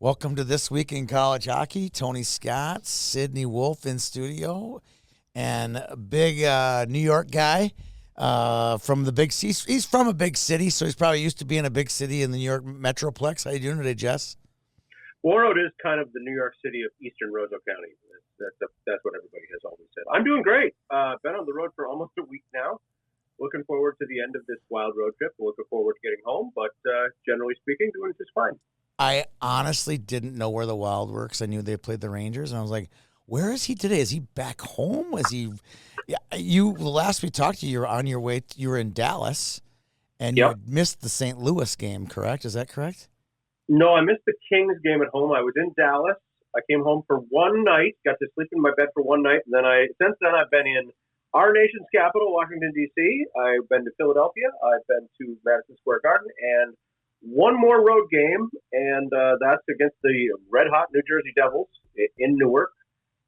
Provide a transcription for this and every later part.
Welcome to This Week in College Hockey. Tony Scott, Sydney Wolf in studio, and a big New York guy from the big city. He's from a big city, so he's probably used to being a big city in the New York Metroplex. How you doing today, Jess? Warroad is kind of the New York City of Eastern Roseau County. That's what everybody has always said. I'm doing great. Been on the road for almost a week now. Looking forward to the end of this wild road trip. Looking forward to getting home, but generally speaking, doing just fine. I honestly didn't know where the Wild were because I knew they played the Rangers, and I was like, "Where is he today? Is he back home? Is he?" Yeah, the last we talked to you, you were on your way. You were in Dallas, and you had missed the St. Louis game. Correct? Is that correct? No, I missed the Kings game at home. I was in Dallas. I came home for one night, got to sleep in my bed for one night, and then since then I've been in our nation's capital, Washington, D.C. I've been to Philadelphia. I've been to Madison Square Garden, and one more road game, and that's against the red-hot New Jersey Devils in Newark,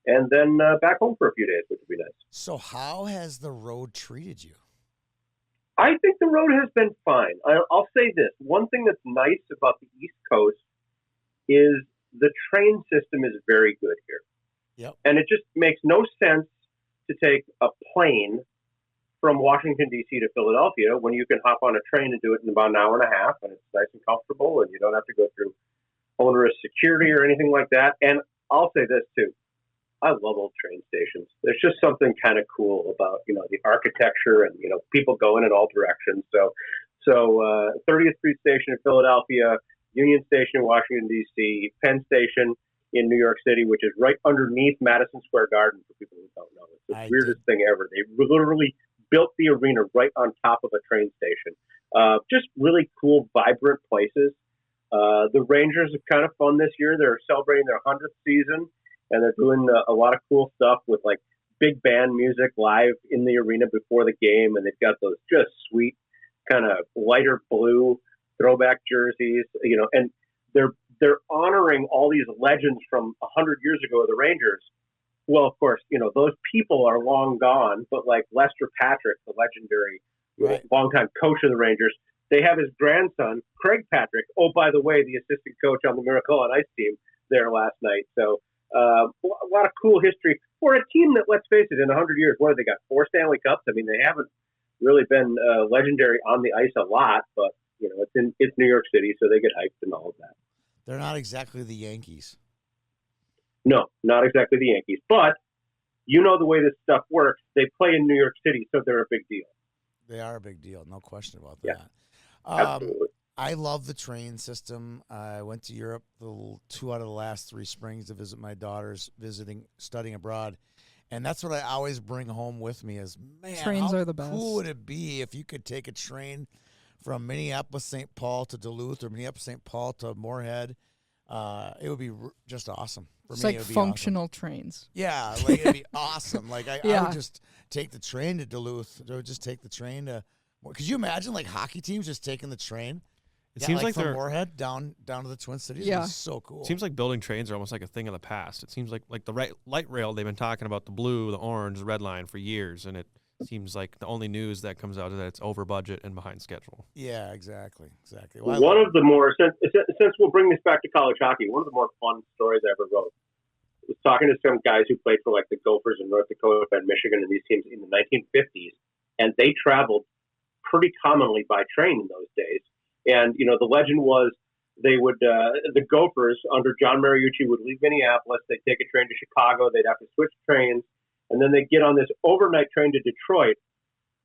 and then back home for a few days, which would be nice. So how has the road treated you? I think the road has been fine. I'll say this. One thing that's nice about the East Coast is the train system is very good here. Yep. And it just makes no sense to take a plane from Washington, D.C. to Philadelphia when you can hop on a train and do it in about an hour and a half, and it's nice and comfortable, and you don't have to go through onerous security or anything like that. And I'll say this, too. I love old train stations. There's just something kind of cool about, the architecture and, people going in all directions. So 30th Street Station in Philadelphia, Union Station in Washington, D.C., Penn Station in New York City, which is right underneath Madison Square Garden, for people who don't know. It's the weirdest thing ever. They literally built the arena right on top of a train station. Just really cool, vibrant places. The Rangers are kind of fun this year. They're celebrating their 100th season, and they're doing a lot of cool stuff with like big band music live in the arena before the game, and they've got those just sweet kind of lighter blue throwback jerseys, and they're honoring all these legends from 100 years ago of the Rangers. Well, of course, those people are long gone, but like Lester Patrick, the legendary longtime coach of the Rangers, they have his grandson, Craig Patrick. Oh, by the way, the assistant coach on the Miracle on Ice team there last night. So a lot of cool history for a team that, let's face it, in 100 years, what have they got? 4 Stanley Cups? I mean, they haven't really been legendary on the ice a lot, but, it's New York City, so they get hyped and all of that. They're not exactly the Yankees. No, not exactly the Yankees. But the way this stuff works. They play in New York City, so they're a big deal. They are a big deal. No question about Yeah, that. absolutely. I love the train system. I went to Europe 2 out of the last 3 springs to visit my daughters studying abroad. And that's what I always bring home with me is, man, Trains how are the best. cool would it be if you could take a train from Minneapolis, St. Paul to Duluth or Minneapolis, St. Paul to Moorhead. It would be just awesome. For It's me, like it would be functional awesome. trains. Yeah, like it'd be awesome. Like I Yeah. would just take the train to Duluth. I would just take the train to. Could you imagine like hockey teams just taking the train? It seems like from they're Moorhead down to the Twin Cities. Yeah. It's so cool. It seems like building trains are almost like a thing of the past. It seems like the light rail, they've been talking about the blue, the orange, the red line for years, and it seems like the only news that comes out is that it's over budget and behind schedule. Yeah, exactly. Well, one of the more, since we'll bring this back to college hockey, one of the more fun stories I ever wrote was talking to some guys who played for like the Gophers in North Dakota and Michigan and these teams in the 1950s, and they traveled pretty commonly by train in those days. And, the legend was they would, the Gophers under John Mariucci would leave Minneapolis, they'd take a train to Chicago, they'd have to switch trains, and then they'd get on this overnight train to Detroit.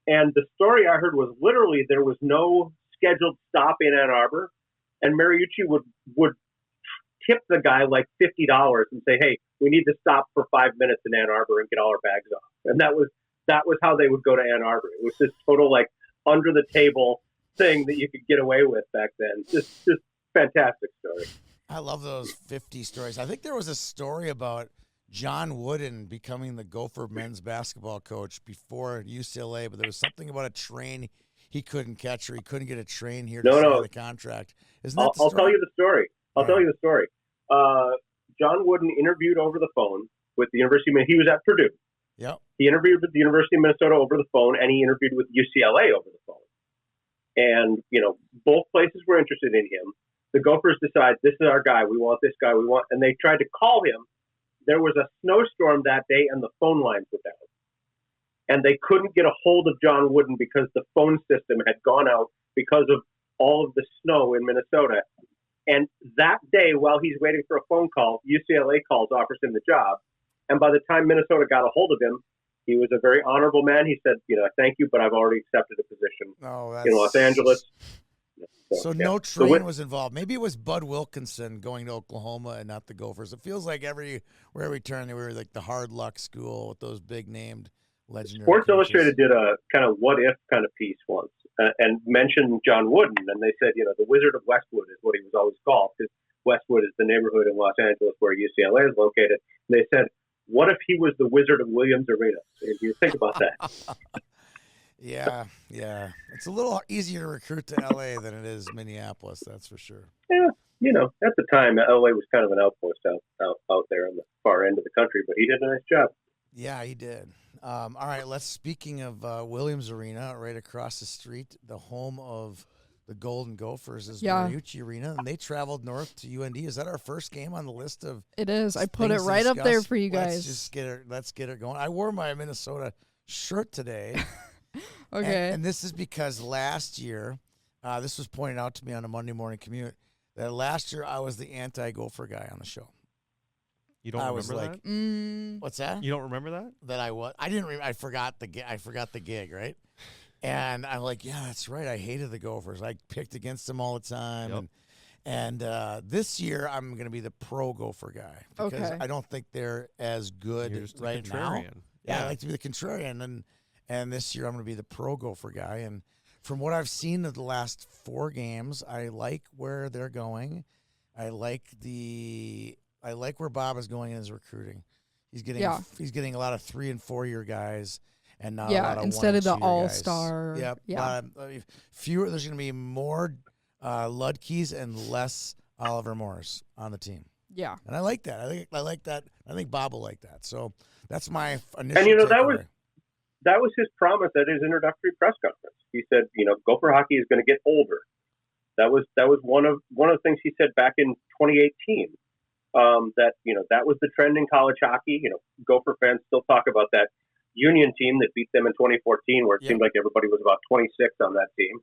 And the story I heard was literally there was no scheduled stop in Ann Arbor, and Mariucci would tip the guy like $50 and say, hey, we need to stop for 5 minutes in Ann Arbor and get all our bags off. And that was how they would go to Ann Arbor. It was this total like under the table thing that you could get away with back then. Just fantastic story. I love those 50 stories. I think there was a story about John Wooden becoming the Gopher men's basketball coach before UCLA, but there was something about a train he couldn't catch, or he couldn't get a train here to sign the contract. Isn't that the story? I'll tell you the story. Tell you the story. John Wooden interviewed over the phone with the University of Minnesota. He was at Purdue. Yep. He interviewed with the University of Minnesota over the phone, and he interviewed with UCLA over the phone. And, both places were interested in him. the Gophers decide this is our guy. We want this guy. And they tried to call him. There was a snowstorm that day, and the phone lines were down. And they couldn't get a hold of John Wooden because the phone system had gone out because of all of the snow in Minnesota. And that day, while he's waiting for a phone call, UCLA calls, offers him the job. And by the time Minnesota got a hold of him, he was a very honorable man. He said, thank you, but I've already accepted a position in Los Angeles. So no train was involved. Maybe it was Bud Wilkinson going to Oklahoma and not the Gophers. It feels like where we turn, we were like the hard luck school with those big named legendary Sports coaches. Illustrated did a kind of what if kind of piece once and mentioned John Wooden, and they said, the Wizard of Westwood is what he was always called, because Westwood is the neighborhood in Los Angeles where UCLA is located. And they said, what if he was the Wizard of Williams Arena? If you think about that. Yeah. It's a little easier to recruit to LA than it is Minneapolis, that's for sure. Yeah, at the time, LA was kind of an outpost out there on the far end of the country, but he did a nice job. Yeah, he did. All right, speaking of Williams Arena, right across the street, the home of the Golden Gophers is Mariucci Arena, and they traveled north to UND. Is that our first game on the list of It is. I put it right up there for you guys. Let's get it going. I wore my Minnesota shirt today. Okay. And this is because last year, this was pointed out to me on a Monday morning commute, that last year I was the anti-Gopher guy on the show. You don't remember that? What's that? You don't remember that? That I was. I didn't. I forgot the gig, right? And I'm like, yeah, that's right. I hated the Gophers. I picked against them all the time. Yep. And this year I'm going to be the pro Gopher guy because I don't think they're as good right now. Yeah, I like to be the contrarian, and this year I'm going to be the pro Gopher guy. And from what I've seen of the last 4 games, I like where they're going. I like where Bob is going in his recruiting. He's getting a lot of 3- and 4-year guys, and not a lot of instead 1- of the and 2-year all-star. guys. Yep. Yeah. Fewer. There's going to be more Ludke's and less Oliver Morris on the team. Yeah. And I like that. I like that. I think Bob will like that. So that's my initial. And takeaway. that was his promise at his introductory press conference. He said, Gopher hockey is going to get older. That was one of the things he said back in 2018. That was the trend in college hockey. Gopher fans still talk about that Union team that beat them in 2014, where it seemed like everybody was about 26 on that team.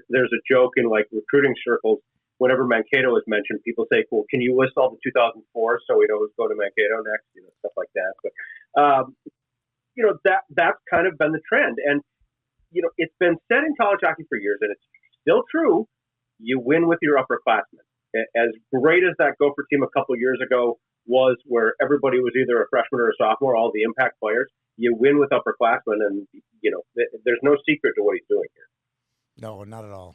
There's a joke in like recruiting circles. Whenever Mankato is mentioned, people say, "Well, can you list all the 2004 so we know who's going to Mankato next?" Stuff like that. But that's kind of been the trend, and it's been said in college hockey for years, and it's still true. You win with your upperclassmen. As great as that Gopher team a couple of years ago was, where everybody was either a freshman or a sophomore, all the impact players, you win with upperclassmen, and there's no secret to what he's doing here. No, not at all.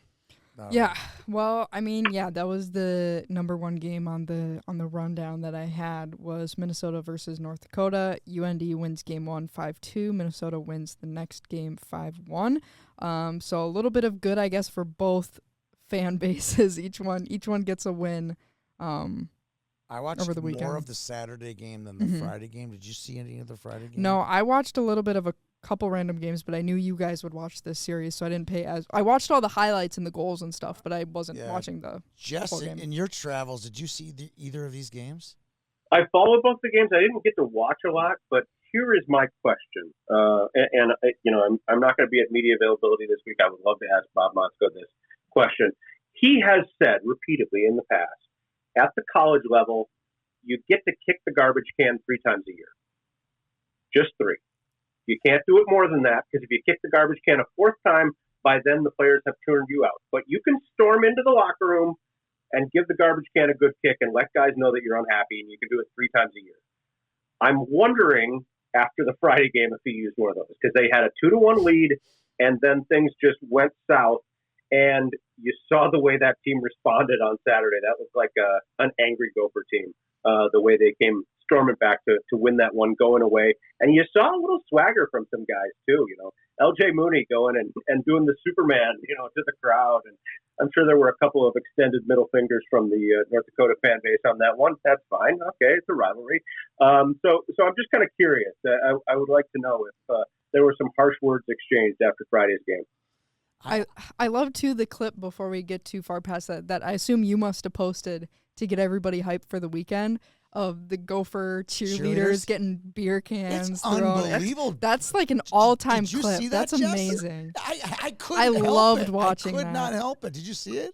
Well, I mean, that was the number 1 game on the rundown that I had was Minnesota versus North Dakota. UND wins game 1 5-2. Minnesota wins the next game 5-1. So a little bit of good, I guess, for both fan bases. Each one gets a win. I watched over the weekend. More of the Saturday game than the Friday game. Did you see any of the Friday game? No, I watched a little bit of a couple random games, but I knew you guys would watch this series, so I didn't pay I watched all the highlights and the goals and stuff, but I wasn't watching the Jess, full game. in your travels, did you see either of these games? I followed both the games. I didn't get to watch a lot, but here is my question. I'm not going to be at media availability this week. I would love to ask Bob Motzko this question. He has said repeatedly in the past, at the college level, you get to kick the garbage can 3 times a year. Just 3. You can't do it more than that, because if you kick the garbage can a 4th time, by then the players have turned you out. But you can storm into the locker room and give the garbage can a good kick and let guys know that you're unhappy, and you can do it 3 times a year. I'm wondering after the Friday game if he used one of those, because they had a 2-1 lead, and then things just went south. And you saw the way that team responded on Saturday. That was like an angry Gopher team, the way they came storming back to win that one going away. And you saw a little swagger from some guys, too. LJ Mooney going and doing the Superman, to the crowd. And I'm sure there were a couple of extended middle fingers from the North Dakota fan base on that one. That's fine. Okay, it's a rivalry. So I'm just kind of curious. I would like to know if there were some harsh words exchanged after Friday's game. I love too the clip before we get too far past that I assume you must have posted to get everybody hyped for the weekend of the Gopher cheerleaders getting beer cans It's thrown. unbelievable. That's like an all-time Did you clip. see that, That's Jess? amazing. I couldn't help loved it. watching I could that. not help it. Did you see it?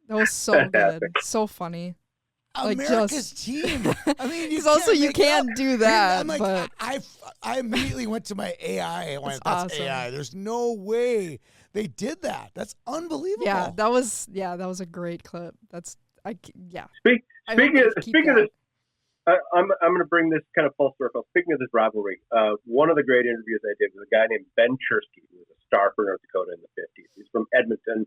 That was so good. Fantastic. So funny. America's team. I mean, Because also you can't do that. I'm like, but I immediately went to my AI and went, that's awesome. AI. There's no way they did that. That's unbelievable. yeah, that was a great clip. Yeah. Speaking of this, I'm going to bring this kind of full circle. Speaking of this rivalry, one of the great interviews I did was a guy named Ben Chersky, who was a star for North Dakota in the 50s. He's from Edmonton,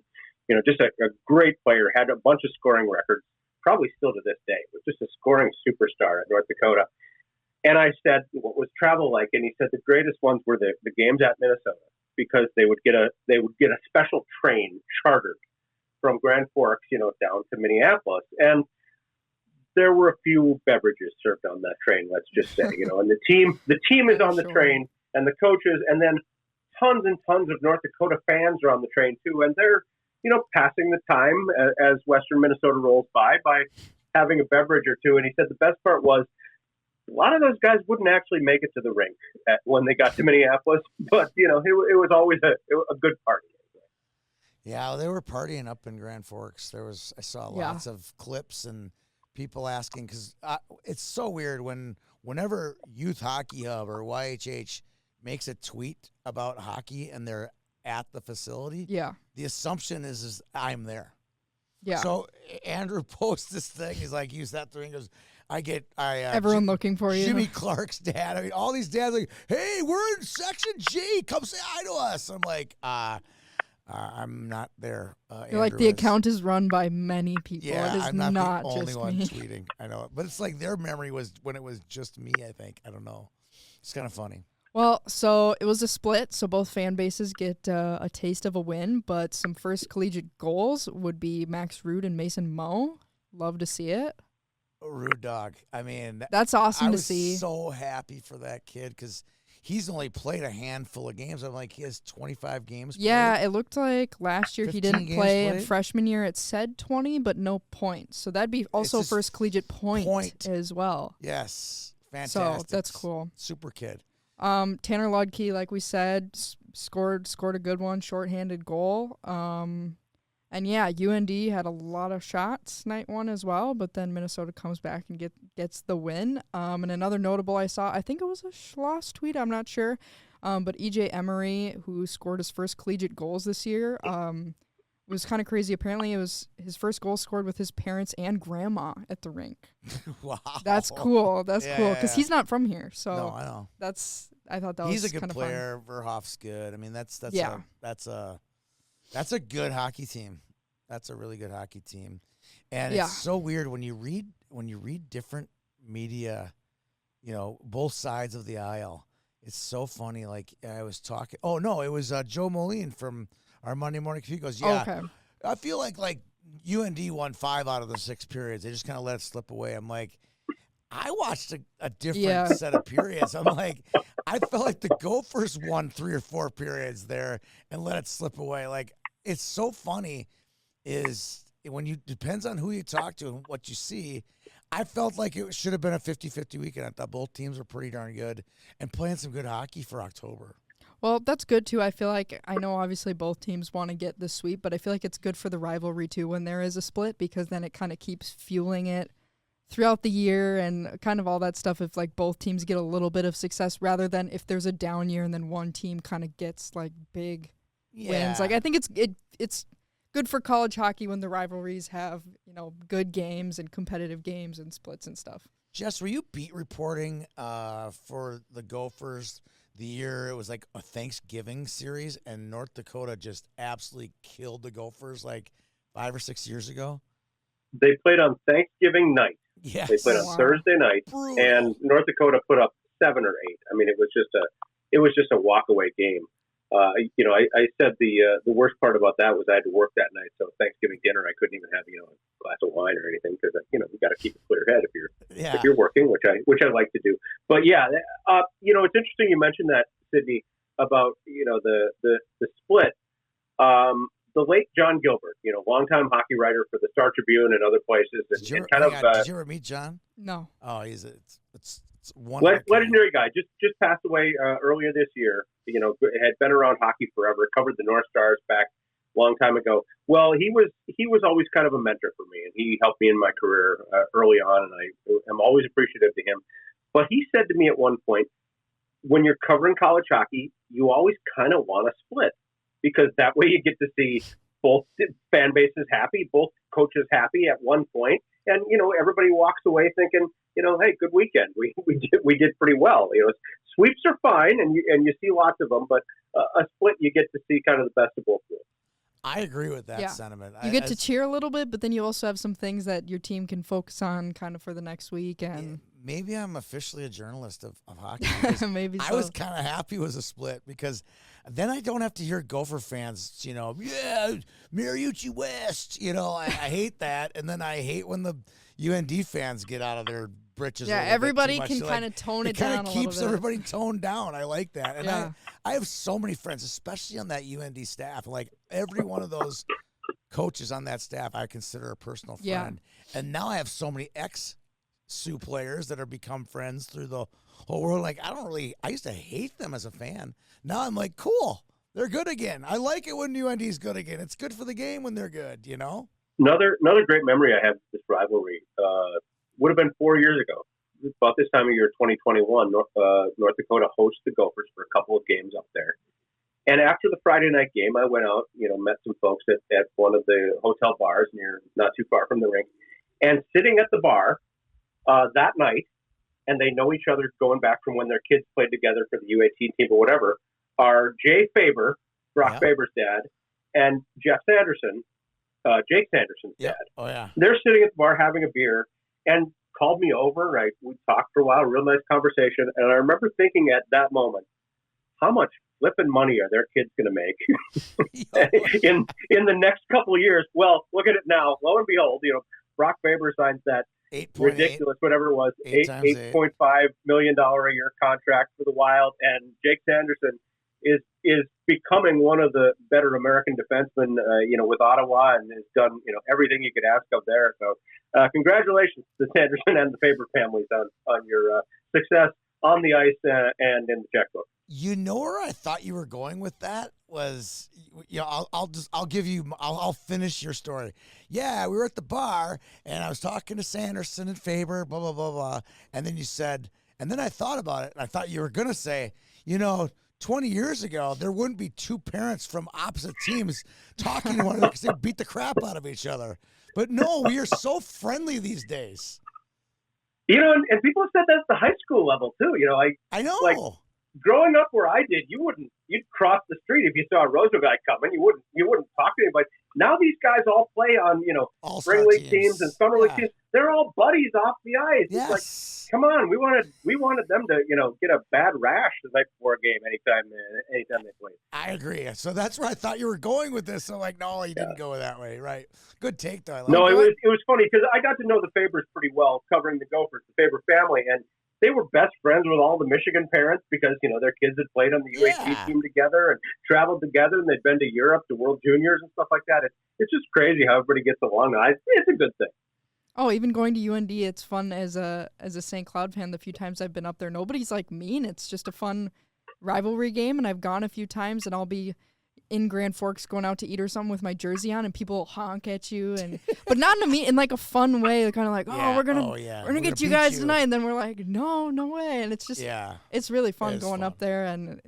just a great player, had a bunch of scoring records, probably still to this day, was just a scoring superstar at North Dakota. And I said, what was travel like? And he said the greatest ones were the games at Minnesota, because they would get a special train chartered from Grand Forks, down to Minneapolis. And there were a few beverages served on that train, let's just say, and the team is on the train, and the coaches, and then tons and tons of North Dakota fans are on the train too, and they're, passing the time as Western Minnesota rolls by having a beverage or two. And he said the best part was a lot of those guys wouldn't actually make it to the rink when they got to Minneapolis, but it was always a good party. Yeah, they were partying up in Grand Forks. I saw lots of clips and people asking, because it's so weird whenever Youth Hockey Hub or YHH makes a tweet about hockey and they're at the facility. Yeah. The assumption is I'm there. Yeah. So Andrew posts this thing. He's like, use that thing. He goes, everyone looking for you. Jimmy Clark's dad. I mean, all these dads are like, hey, we're in section G. Come say hi to us. I'm like, I'm not there. You're like, the account is run by many people. Yeah, it is I'm not the only just one me. tweeting. I know, but it's like their memory was when it was just me. I think, I don't know. It's kind of funny. Well, so it was a split, so both fan bases get a taste of a win, but some first collegiate goals would be Max Rude and Mason Moe. Love to see it. Rude dog. I mean, that's awesome to see. I was so happy for that kid because he's only played a handful of games. I'm like, he has 25 games played. Yeah, it looked like last year he didn't play. In freshman year it said 20, but no points. So that'd be also first collegiate point as well. Yes. Fantastic. So that's cool. Super kid. Tanner Ludke, like we said, scored a good one, shorthanded goal. And yeah, UND had a lot of shots night one as well, but then Minnesota comes back and gets the win. And another notable I saw, I think it was a Schloss tweet, I'm not sure, but EJ Emery, who scored his first collegiate goals this year, was kind of crazy. Apparently, it was his first goal scored with his parents and grandma at the rink. Wow, that's cool. That's cool because he's not from here. So no, I know. I thought that he's was a good player. Fun. Verhoff's good. I mean, that's a good hockey team. That's a really good hockey team, and it's so weird when you read different media, both sides of the aisle. It's so funny. Like I was talking. Oh no, it was Joe Moline from our Monday Morning He goes, I feel like UND won 5 out of the 6 periods. They just kind of let it slip away. I'm like, I watched a different set of periods. I'm like, I felt like the Gophers won 3 or 4 periods there and let it slip away. Like, it's so funny is when depends on who you talk to and what you see. I felt like it should have been a 50-50 weekend. I thought both teams were pretty darn good and playing some good hockey for October. Well, that's good, too. I feel like, I know obviously both teams want to get the sweep, but I feel like it's good for the rivalry, too, when there is a split, because then it kind of keeps fueling it throughout the year and kind of all that stuff if, like, both teams get a little bit of success rather than if there's a down year and then one team kind of gets, like, big wins. Like, I think it's good for college hockey when the rivalries have, good games and competitive games and splits and stuff. Jess, were you beat reporting for the Gophers the year it was like a Thanksgiving series and North Dakota just absolutely killed the Gophers like 5 or 6 years ago? They played on Thanksgiving night. Yes. They played on Thursday night, Brutal. And North Dakota put up 7 or 8. I mean, it was just a walkaway game. I said the worst part about that was I had to work that night, so Thanksgiving dinner I couldn't even have a glass of wine or anything because you got to keep a clear head if you're working, which I like to do. But yeah, it's interesting you mentioned that, Sydney, about the split. The late John Gilbert, longtime hockey writer for the Star Tribune and other places, and did you ever meet John? No. Oh, it's one legendary guy. Just passed away earlier this year. Had been around hockey forever. Covered the North Stars back a long time ago. Well, he was always kind of a mentor for me, and he helped me in my career early on, and I am always appreciative to him. But he said to me at one point, when you're covering college hockey, you always kind of want to split, because that way you get to see both fan bases happy, both coaches happy at one point, and everybody walks away thinking, hey, good weekend. We did pretty well. Sweeps are fine, and you see lots of them, but a split you get to see kind of the best of both worlds. I agree with that sentiment. You get to cheer a little bit, but then you also have some things that your team can focus on kind of for the next week. And maybe I'm officially a journalist of hockey. Maybe so. I was kind of happy it was a split, because then I don't have to hear Gopher fans, Mariucci West. I hate that. And then I hate when the UND fans get out of their britches. Yeah, everybody can kind of tone it down a little bit. It kind of keeps everybody toned down. I like that. And I have so many friends, especially on that UND staff. Like, every one of those coaches on that staff I consider a personal friend. Yeah. And now I have so many ex-Sioux players that have become friends through the whole world. Like, I used to hate them as a fan. Now I'm like, cool, they're good again. I like it when UND's good again. It's good for the game when they're good, Another great memory I have of this rivalry would have been 4 years ago. About this time of year, 2021, North Dakota hosts the Gophers for a couple of games up there. And after the Friday night game, I went out, met some folks at one of the hotel bars not too far from the rink. And sitting at the bar that night, and they know each other going back from when their kids played together for the U18 team or whatever, are Jay Faber, Brock Faber's dad, and Jeff Sanderson, Jake Sanderson's dad. Oh, yeah. They're sitting at the bar having a beer and called me over. Right? We talked for a while, real nice conversation. And I remember thinking at that moment, how much flipping money are their kids going to make in the next couple of years? Well, look at it now. Lo and behold, Brock Faber signs that ridiculous, whatever it was, $8.5 million a year contract for the Wild, and Jake Sanderson is becoming one of the better American defensemen, with Ottawa, and has done, everything you could ask of there. So, congratulations to Sanderson and the Faber families on your success on the ice and in the checkbook. Where I thought you were going with that was, I'll finish your story. Yeah, we were at the bar, and I was talking to Sanderson and Faber, blah, blah, blah, blah. And then you said, and then I thought about it, and I thought you were going to say, 20 years ago, there wouldn't be two parents from opposite teams talking to one another because they beat the crap out of each other. But no, we are so friendly these days. And people have said that at the high school level, too. I know. Like, growing up where I did, you'd cross the street if you saw a Roosevelt guy coming. You wouldn't talk to anybody. Now these guys all play on, spring league teams and summer league teams. They're all buddies off the ice. Yes. It's like, come on, we wanted them to, get a bad rash the night before a game anytime they played. I agree. So that's where I thought you were going with this. So no, you didn't go that way, right? Good take, though. It was funny because I got to know the Fabers pretty well, covering the Gophers, the Faber family, and they were best friends with all the Michigan parents because, their kids had played on the UAT team together and traveled together, and they'd been to Europe to World Juniors and stuff like that. It's just crazy how everybody gets along. It's a good thing. Oh, even going to UND, it's fun as a St. Cloud fan. The few times I've been up there, nobody's like mean. It's just a fun rivalry game, and I've gone a few times, and I'll be in Grand Forks going out to eat or something with my jersey on, and people honk at you, but not in like a fun way. They're kind of like, we're gonna get you guys tonight, and then we're like, no way, and it's just it's really fun going up there, and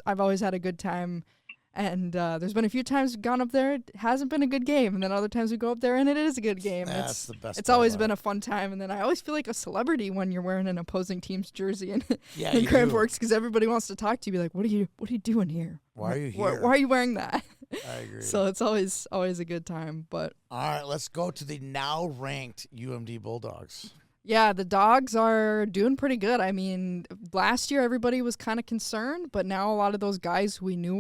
I've always had a good time. And there's been a few times we've gone up there, it hasn't been a good game. And then other times we go up there and it is a good game. That's the best. It's always been a fun time. And then I always feel like a celebrity when you're wearing an opposing team's jersey in Grand Forks, because everybody wants to talk to you. Be like, what are you doing here? Why are you here? Why are you wearing that? I agree. So it's always a good time. But all right, let's go to the now ranked UMD Bulldogs. Yeah, the Dogs are doing pretty good. I mean, last year everybody was kind of concerned, but now a lot of those guys who we knew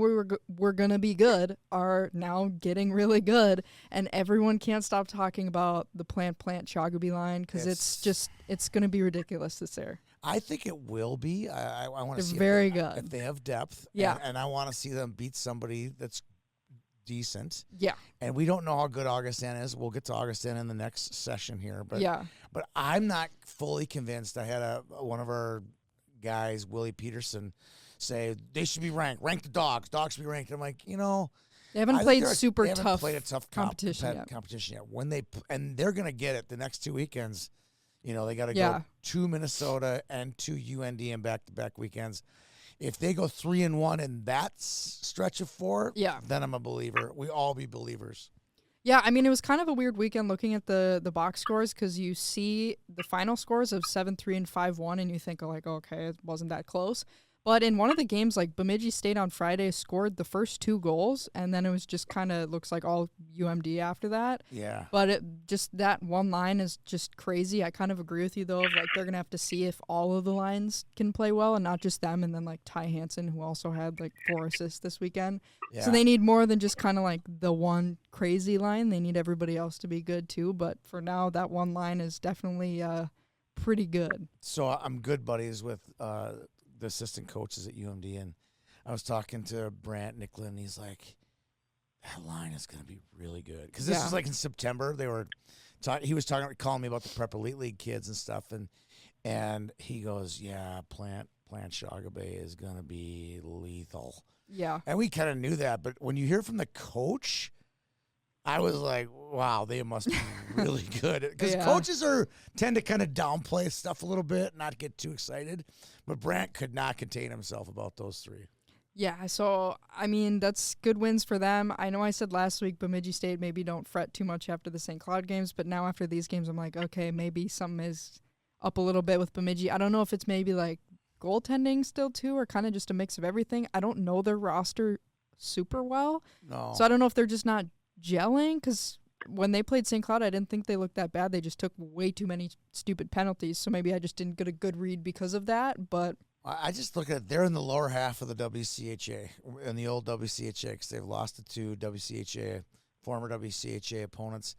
were going to be good are now getting really good, and everyone can't stop talking about the Plant Shoggoby line because it's going to be ridiculous this year. I think it will be. I want to see very good if they have depth. Yeah, and I want to see them beat somebody that's decent. Yeah. And we don't know how good Augustana is. We'll get to Augustana in the next session here. But Yeah. but I'm not fully convinced. I had one of our guys, Willie Peterson, say they should be ranked. Rank the dogs. Dogs should be ranked. I'm like, They I haven't think played they super haven't tough played a tough competition yet. competition yet. When and they're gonna get it the next 2 weekends. They got to Yeah. go to Minnesota and to UND in back-to-back weekends. If they go 3-1 in that stretch of 4, then I'm a believer. We all be believers. Yeah, I mean, it was kind of a weird weekend looking at the box scores because you see the final scores of 7-3 and 5-1, and you think, like, okay, it wasn't that close. But in one of the games, like, Bemidji State on Friday scored the first 2 goals, and then it was just kind of looks like all UMD after that. Yeah. But that one line is just crazy. I kind of agree with you, though, of, like, they're going to have to see if all of the lines can play well and not just them, and then, like, Ty Hansen, who also had, like, 4 assists this weekend. Yeah. So they need more than just kind of, like, the one crazy line. They need everybody else to be good, too. But for now, that one line is definitely pretty good. So I'm good buddies with the assistant coaches at UMD, and I was talking to Brant Nicklin, and he's like, that line is going to be really good. Because this was like in September. They were he was calling me about the Prep Elite League kids and stuff, and he goes, yeah, Plant Shagabe is going to be lethal. Yeah. And we kind of knew that, but when you hear from the coach, I was like, wow, they must be really good. Because coaches tend to kind of downplay stuff a little bit, not get too excited. But Brant could not contain himself about those 3. Yeah, so, I mean, that's good wins for them. I know I said last week Bemidji State maybe don't fret too much after the St. Cloud games, but now after these games I'm like, okay, maybe something is up a little bit with Bemidji. I don't know if it's maybe like goaltending still too or kind of just a mix of everything. I don't know their roster super well. No. So I don't know if they're just not gelling because when they played St. Cloud, I didn't think they looked that bad. They just took way too many stupid penalties, so maybe I just didn't get a good read because of that. But I just look at it. They're in the lower half of the WCHA, in the old WCHA, because they've lost to 2 former WCHA opponents.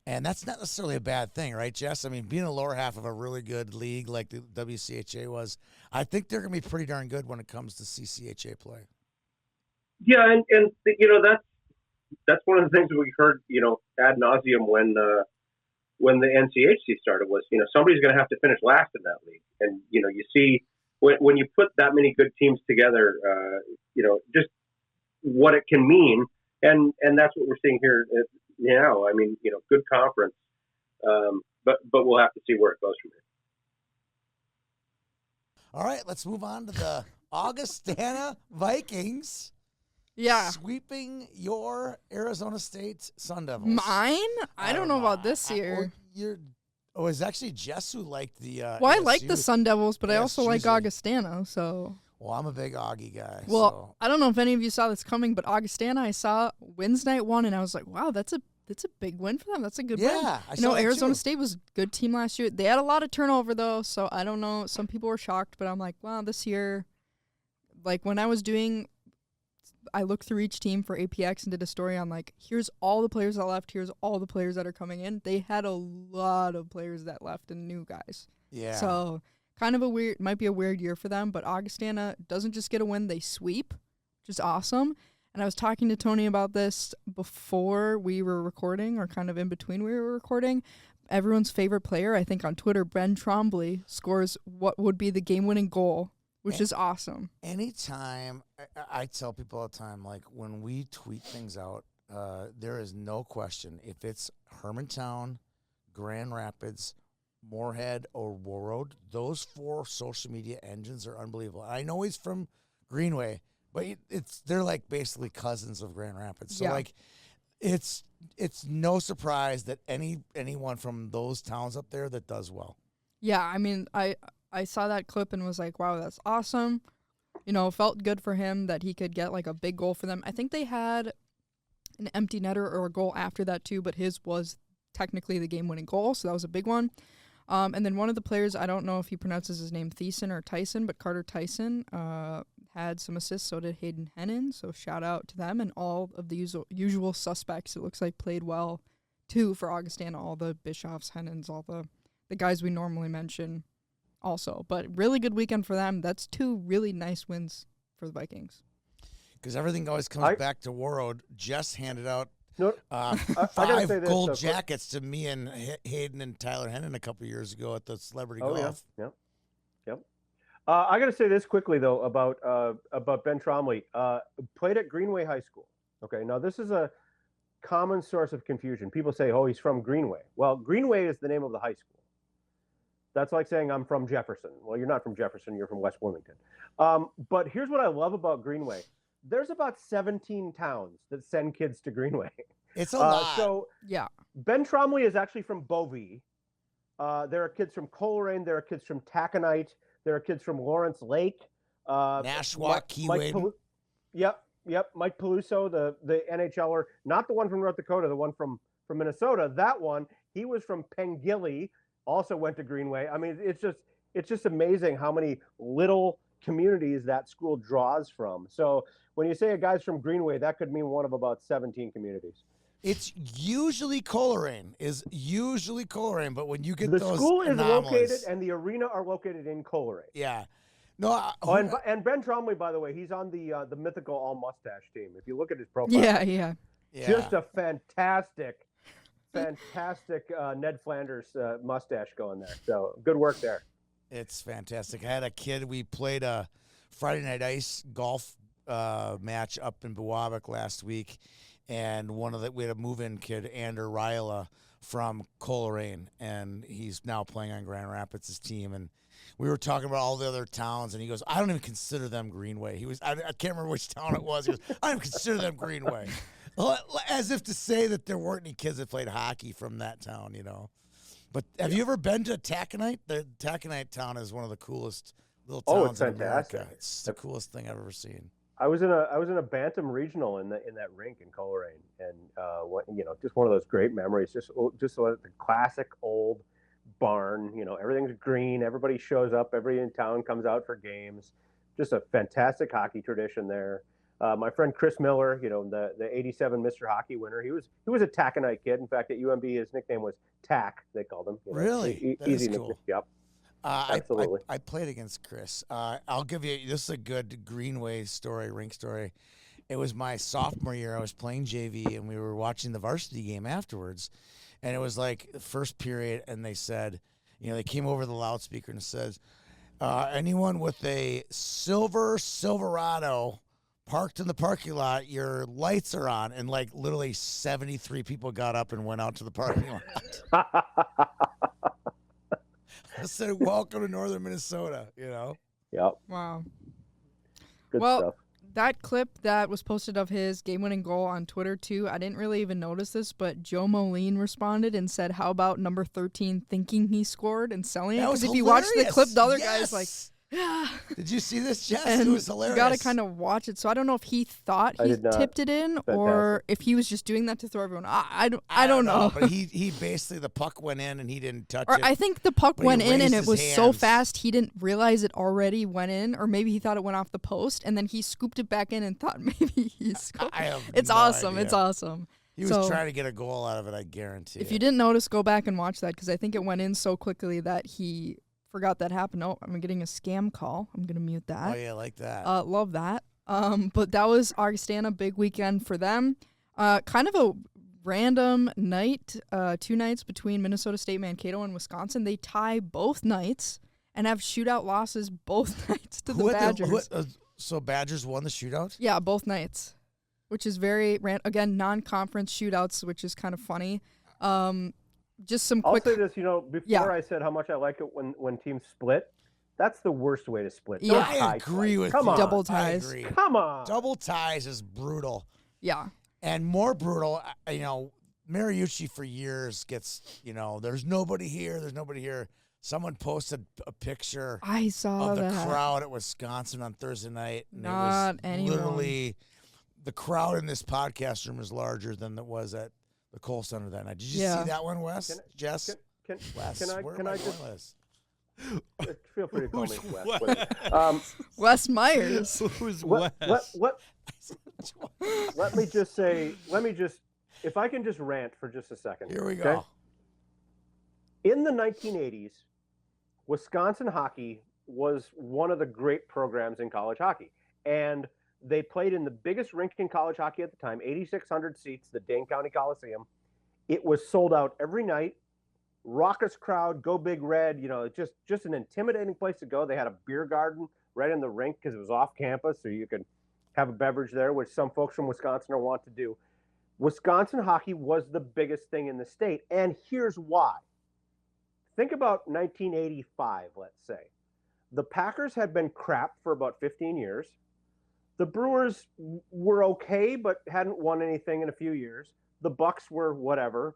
And that's not necessarily a bad thing, right, Jess? I mean, being in the lower half of a really good league like the WCHA was, I think they're going to be pretty darn good when it comes to CCHA play. Yeah, and that's one of the things that we heard, ad nauseum when the NCHC started was, somebody's going to have to finish last in that league. And, you see when you put that many good teams together, just what it can mean. And that's what we're seeing here now. I mean, good conference, but we'll have to see where it goes from here. All right, let's move on to the Augustana Vikings. yeah. Sweeping your Arizona State Sun Devils. Mine? I don't know about this year. It's actually Jess who liked the Well, I like the Sun Devils, but I also like ASU's Augustana, so. Well, I'm a big Augie guy. Well, so. I don't know if any of you saw this coming, but Augustana, I saw wins night 1, and I was like, wow, that's a big win for them. That's a good win. Yeah, I saw that Arizona too. State was a good team last year. They had a lot of turnover, though, so I don't know. Some people were shocked, but I'm like, wow, this year, like when I looked through each team for APX and did a story on, like, here's all the players that left, here's all the players that are coming in. They had a lot of players that left and new guys. Yeah. So kind of might be a weird year for them, but Augustana doesn't just get a win, they sweep, which is awesome. And I was talking to Tony about this before we were recording, or kind of in between we were recording. Everyone's favorite player, I think on Twitter, Ben Trombley, scores what would be the game-winning goal, which is awesome. Anytime, I tell people all the time, like when we tweet things out, there is no question. If it's Hermantown, Grand Rapids, Moorhead, or Warroad, those 4 social media engines are unbelievable. I know he's from Greenway, but they're like basically cousins of Grand Rapids. So like it's no surprise that anyone from those towns up there that does well. Yeah, I mean, I saw that clip and was like, wow, that's awesome. Felt good for him that he could get like a big goal for them. I think they had an empty netter or a goal after that too, but his was technically the game-winning goal, so that was a big one. And then one of the players, I don't know if he pronounces his name Thiessen or Tyson, but Carter Tyson had some assists, so did Hayden Hennon, so shout out to them. And all of the usual suspects, it looks like, played well too for Augustana, all the Bischoffs, Hennons, all the guys we normally mention also. But really good weekend for them. That's 2 really nice wins for the Vikings. because everything always comes back to Warroad. Jess handed out No, I gotta say 5 this, gold though. jackets to me and Hayden and Tyler Hennon a couple years ago at the Celebrity Oh Golf. yeah. I got to say this quickly though about Ben Tromley. Played at Greenway High School. Okay, now this is a common source of confusion. People say, "Oh, he's from Greenway." Well, Greenway is the name of the high school. That's like saying I'm from Jefferson. Well, you're not from Jefferson. You're from West Bloomington. But here's what I love about Greenway. There's about 17 towns that send kids to Greenway. It's a lot. So Yeah. Ben Tromley is actually from Bovee. There are kids from Coleraine. There are kids from Taconite. There are kids from Lawrence Lake. Nashua, Keewaydin. Yep. Mike Peluso, the NHLer, not the one from North Dakota, the one from Minnesota. That one, he was from Pengilly, also went to Greenway. I mean, it's just amazing how many little communities that school draws from. So when you say a guy's from Greenway, that could mean one of about 17 communities. It's usually Coleraine, but when you get the those school is anomalies, located and the arena are located in Coleraine. Yeah. No. And Ben Tromley, by the way, he's on the mythical all mustache team. If you look at his profile, Yeah. Just a fantastic Ned Flanders mustache going there. So good work there. It's fantastic. I had a kid. We played a Friday night ice golf match up in Biwabik last week, and we had a move-in kid, Ander Ryla from Coleraine, and he's now playing on Grand Rapids' team. And we were talking about all the other towns, and he goes, "I don't even consider them Greenway." I can't remember which town it was. He goes, "I don't even consider them Greenway," as if to say that there weren't any kids that played hockey from that town, you know. But have you ever been to Taconite? The Taconite town is one of the coolest little towns in America. It's the coolest thing I've ever seen. I was in a Bantam regional in that rink in Coleraine, and just one of those great memories. Just the classic old barn. Everything's green. Everybody shows up. Everybody in town comes out for games. Just a fantastic hockey tradition there. My friend Chris Miller, the '87 Mr. Hockey winner, he was a Taconite kid. In fact, at UMB, his nickname was Tack. They called him. Really? That Easy is cool. Yep. Absolutely. I played against Chris. I'll give you, this is a good Greenway story, rink story. It was my sophomore year. I was playing JV, and we were watching the varsity game afterwards. And it was like the first period, and they said, they came over the loudspeaker and says, anyone with a silver Silverado parked in the parking lot, your lights are on. And like literally 73 people got up and went out to the parking lot. I said, "Welcome to northern Minnesota," Yep. Wow. Good well, stuff. That clip that was posted of his game-winning goal on Twitter, too, I didn't really even notice this, but Joe Moline responded and said, "How about number 13 thinking he scored and selling it?" Because if you watch the clip, the other yes. guy's like, yeah. Did you see this, Jess? And it was hilarious. You got to kind of watch it. So I don't know if he thought he tipped it in or if he was just doing that to throw everyone. I don't know. But he basically, the puck went in and he didn't touch it. I think the puck went in and it was hands. so fast he didn't realize it already went in, or maybe he thought it went off the post and then he scooped it back in and thought maybe he scored. It's awesome. Idea. It's awesome. He was trying to get a goal out of it, I guarantee. If you didn't notice, go back and watch that because I think it went in so quickly that he forgot that happened. Oh, I'm getting a scam call. I'm going to mute that. Oh, yeah, like that. Love that. But that was Augustana, big weekend for them. Kind of a random night, 2 nights between Minnesota State, Mankato, and Wisconsin. They tie both nights and have shootout losses both nights to the Badgers. So Badgers won the shootout? Yeah, both nights, which is very, again, non-conference shootouts, which is kind of funny. Just some quick. I'll say this, before I said how much I like it when teams split. That's the worst way to split. Yeah, I agree with you. Come on. Double ties. I agree. Come on. Double ties is brutal. Yeah. And more brutal, Mariucci for years gets, there's nobody here. There's nobody here. Someone posted a picture I saw of the that. crowd at Wisconsin on Thursday night. And Not it was anyone. literally, the crowd in this podcast room is larger than it was at the Kohl Center that night. Did you see that one, Wes? Jess? Wes. Can I just Wes? feel free to call me Wes. Wes? Wes Myers. Who's Wes? Let me just say, if I can just rant for just a second. Here we go. Okay? In the 1980s, Wisconsin hockey was one of the great programs in college hockey. And They played in the biggest rink in college hockey at the time, 8,600 seats, the Dane County Coliseum. It was sold out every night. Raucous crowd, go Big Red. Just an intimidating place to go. They had a beer garden right in the rink because it was off campus, so you could have a beverage there, which some folks from Wisconsin want to do. Wisconsin hockey was the biggest thing in the state, and here's why. Think about 1985, let's say. The Packers had been crap for about 15 years. The Brewers were okay, but hadn't won anything in a few years. The Bucks were whatever.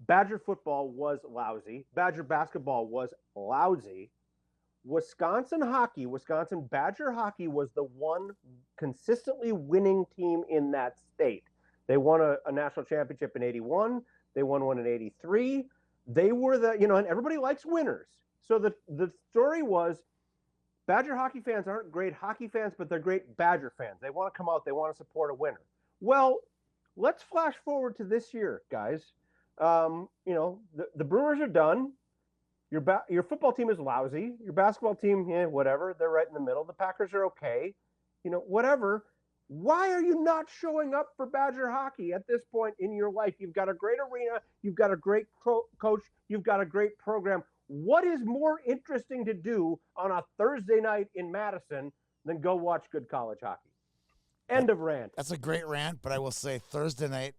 Badger football was lousy. Badger basketball was lousy. Wisconsin Badger hockey was the one consistently winning team in that state. They won a national championship in 81. They won one in 83. They were and everybody likes winners. So the story was Badger hockey fans aren't great hockey fans, but they're great Badger fans. They want to come out. They want to support a winner. Well, let's flash forward to this year, guys. The Brewers are done. Your football team is lousy. Your basketball team, whatever. They're right in the middle. The Packers are okay. Whatever. Why are you not showing up for Badger hockey at this point in your life? You've got a great arena. You've got a great coach. You've got a great program. What is more interesting to do on a Thursday night in Madison than go watch good college hockey? End of rant. That's a great rant, but I will say Thursday night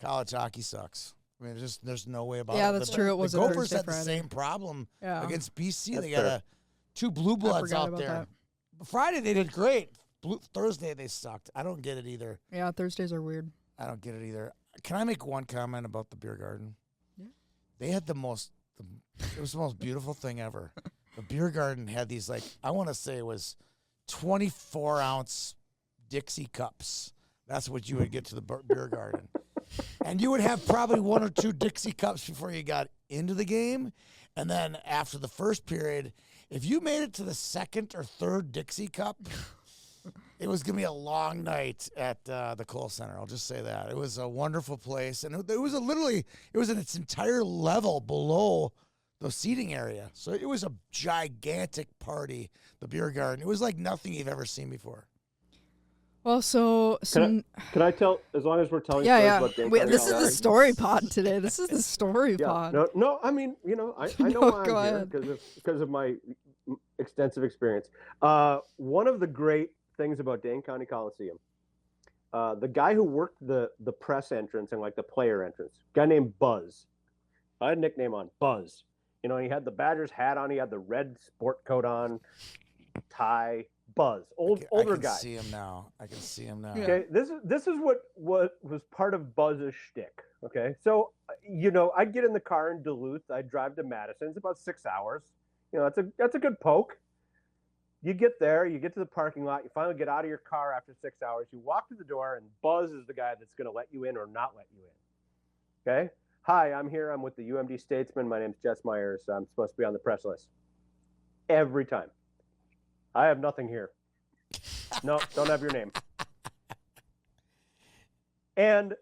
college hockey sucks. I mean, there's no way about it. Yeah, that's true. It was the a Gophers Thursday, had Friday. the same problem against BC. That's they got two blue bloods out there. That. Friday they did great. Thursday they sucked. I don't get it either. Yeah, Thursdays are weird. I don't get it either. Can I make one comment about the beer garden? Yeah. They had it was the most beautiful thing ever. The beer garden had these, I want to say it was 24-ounce Dixie cups. That's what you would get to the beer garden. And you would have probably one or two Dixie cups before you got into the game. And then after the first period, if you made it to the second or third Dixie cup, it was going to be a long night at the Kohl Center. I'll just say that. It was a wonderful place. And it was in its entire level below the seating area. So it was a gigantic party, the beer garden. It was like nothing you've ever seen before. Well, can I tell, as long as we're telling stories about Dane Wait, County this is College? the story pod today. This is the story pod. No, I mean, I know No, why go I'm ahead. here because of my extensive experience. One of the great things about Dane County Coliseum, the guy who worked the press entrance and the player entrance, a guy named Buzz. I had a nickname on Buzz. He had the Badgers hat on. He had the red sport coat on, tie. Buzz, older guy. I can see him now. Okay, this is what was part of Buzz's shtick. Okay, so I'd get in the car in Duluth. I'd drive to Madison. It's about 6 hours. That's a good poke. You get there, you get to the parking lot. You finally get out of your car after 6 hours. You walk to the door, and Buzz is the guy that's going to let you in or not let you in. Okay, hi, I'm here. I'm with the UMD Statesman. My name's Jess Myers. I'm supposed to be on the press list. Every time. I have nothing here. No, don't have your name. And,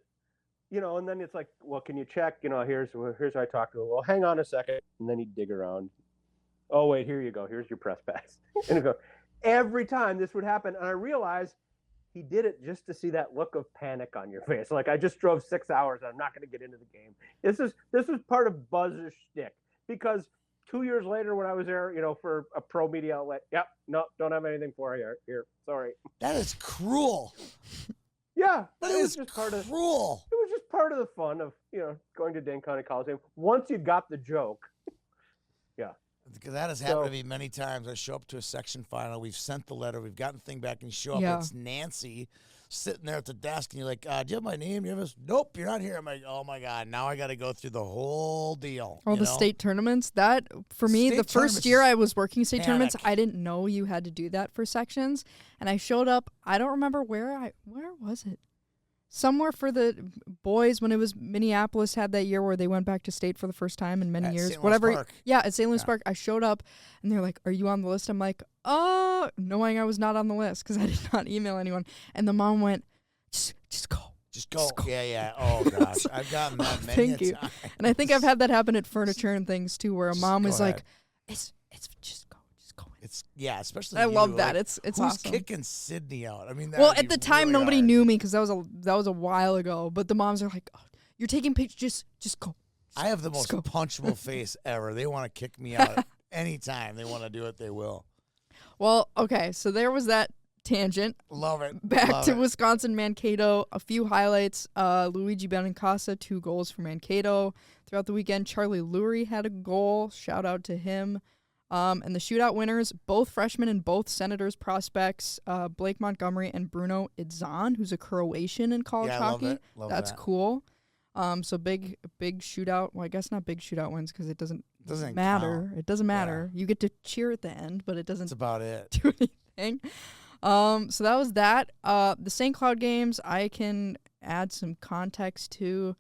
and then it's like, well, can you check? Here's who I talked to. Well, hang on a second. And then he'd dig around. Oh, wait, here you go. Here's your press pass. And go. Every time this would happen. And I realized he did it just to see that look of panic on your face. I just drove 6 hours. And I'm not going to get into the game. This is part of Buzz's shtick. Because 2 years later, when I was there, for a pro media outlet, no, don't have anything for you here. Sorry. That is cruel. Yeah, That it was is just part of cruel. it was just part of the fun of going to Dane County Coliseum. Once you got the joke, yeah. Because that has happened to me many times. I show up to a section final. We've sent the letter. We've gotten the thing back, and you show up. Yeah. And it's Nancy sitting there at the desk, and you're like, "Do you have my name? You have this?" Nope, you're not here. I'm like, "Oh my god!" Now I got to go through the whole deal. All the state tournaments. That for me, State the first tournaments year is I was working state tournaments, panic. I didn't know you had to do that for sections, and I showed up. I don't remember where was it? Somewhere for the boys when it was Minneapolis had that year where they went back to state for the first time in many At years. St. Louis Whatever. Park. Yeah, at St. Louis Park. I showed up and they're like, "Are you on the list?" I'm like, knowing I was not on the list because I did not email anyone. And the mom went, just go. Just go. Yeah. Oh gosh, I've gotten that many Thank you. times. And I think I've had that happen at furniture and things too, where a mom Go was ahead. like, "It's just go." especially I you. love that. Like, It's who's awesome. kicking Sydney out? I mean, that Well, would at be the time, really nobody hard. knew me because that was a while ago. But the moms are like, oh, "You're taking pictures. Just go." I have the most go. punchable face ever. They want to kick me out anytime they want to do it. They will. Well, okay, so there was that tangent. Love it. Back Love to it. Wisconsin Mankato. A few highlights. Luigi Benincasa, 2 goals for Mankato throughout the weekend. Charlie Lurie had a goal. Shout out to him. And the shootout winners, both freshmen and both Senators prospects, Blake Montgomery and Bruno Idzan, who's a Croatian in college Yeah, hockey. love it. Love That's that. cool. So big shootout. Well, I guess not big shootout wins because it doesn't Doesn't matter. count. It doesn't matter. You get to cheer at the end, but it That's doesn't about it. do anything. So that was that. The St. Cloud games, I can add some context to.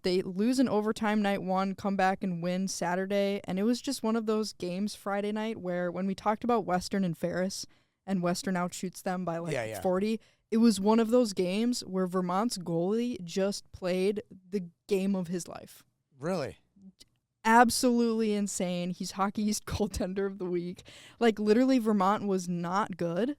They lose in overtime night 1, come back and win Saturday, and it was just one of those games Friday night where when we talked about Western and Ferris, and Western outshoots them by 40, it was one of those games where Vermont's goalie just played the game of his life. Really? Absolutely insane. He's Hockey East goaltender of the week. Like, literally, Vermont was not good,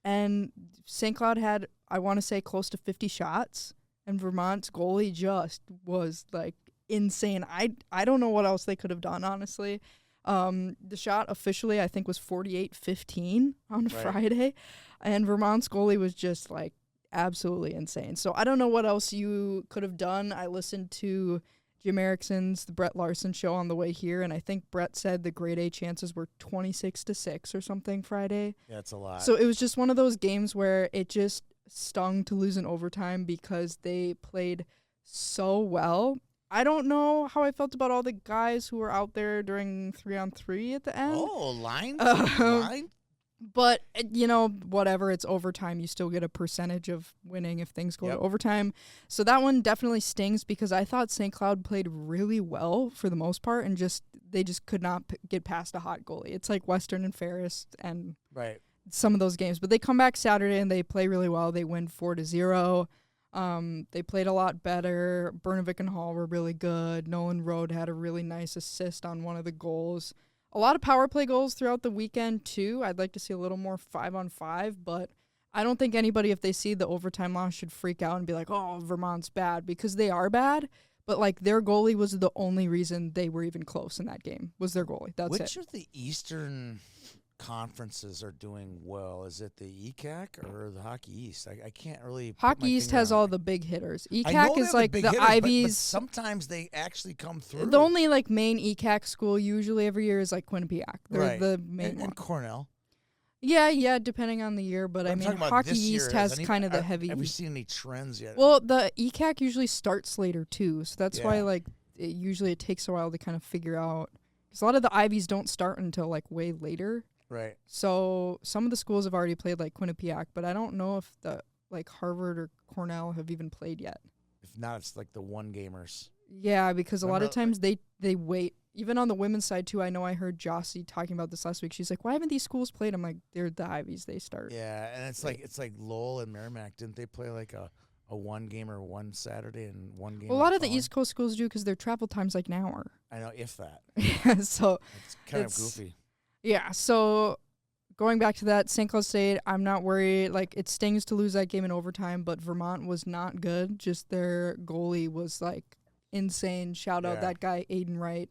and St. Cloud had, I want to say, close to 50 shots, and Vermont's goalie just was, like, insane. I don't know what else they could have done, honestly. The shot officially, I think, was 48-15 on Friday, and Vermont's goalie was just, like, absolutely insane. So I don't know what else you could have done. I listened to Jim Erickson's The Brett Larson Show on the way here, and I think Brett said the grade A chances were 26-6 or something Friday. Yeah, it's a lot. So it was just one of those games where it just stung to lose in overtime because they played so well. I don't know how I felt about all the guys who were out there during 3-on-3 at the end. Oh, line? But, whatever, it's overtime. You still get a percentage of winning if things go to overtime. So that one definitely stings because I thought St. Cloud played really well for the most part and they just could not get past a hot goalie. It's like Western and Ferris and some of those games. But they come back Saturday and they play really well. They win 4-0. They played a lot better. Bernovic and Hall were really good. Nolan Road had a really nice assist on one of the goals. A lot of power play goals throughout the weekend, too. I'd like to see a little more 5-on-5, but I don't think anybody, if they see the overtime loss, should freak out and be like, oh, Vermont's bad, because they are bad. But, like, their goalie was the only reason they were even close in that game, was their goalie. That's it. Which of the Eastern conferences are doing well? Is it the ECAC or the Hockey East? I can't really put Hockey my East finger has on all it. the big hitters. I know ECAC they is have like big the hitters, but Ivies. sometimes they actually come through. The only like main ECAC school usually every year is like Quinnipiac. They're the main and one. Cornell. Yeah, depending on the year. But I I'm mean, talking about Hockey this East year. has kind of the heavy. Have we seen any trends yet? Well, the ECAC usually starts later too, so that's why Yeah. like it takes a while to kind of figure out. Because a lot of the Ivies don't start until like way later. Right. So some of the schools have already played like Quinnipiac, but I don't know if the like Harvard or Cornell have even played yet. If not, it's like the one gamers. Yeah, because a lot of Remember, times they wait. Even on the women's side too, I know I heard Jossie talking about this last week. She's like, "Why haven't these schools played?" I'm like, "They're the Ivies. They start." Yeah, and it's like Lowell and Merrimack. Didn't they play like a one gamer one Saturday and one game? Well, a lot of the East Coast schools do because their travel time's like an hour. I know, if that. So It's kind of goofy. Yeah, so going back to that, St. Cloud State, I'm not worried. Like, it stings to lose that game in overtime, but Vermont was not good. Just their goalie was, like, insane. Shout out that guy, Aiden Wright.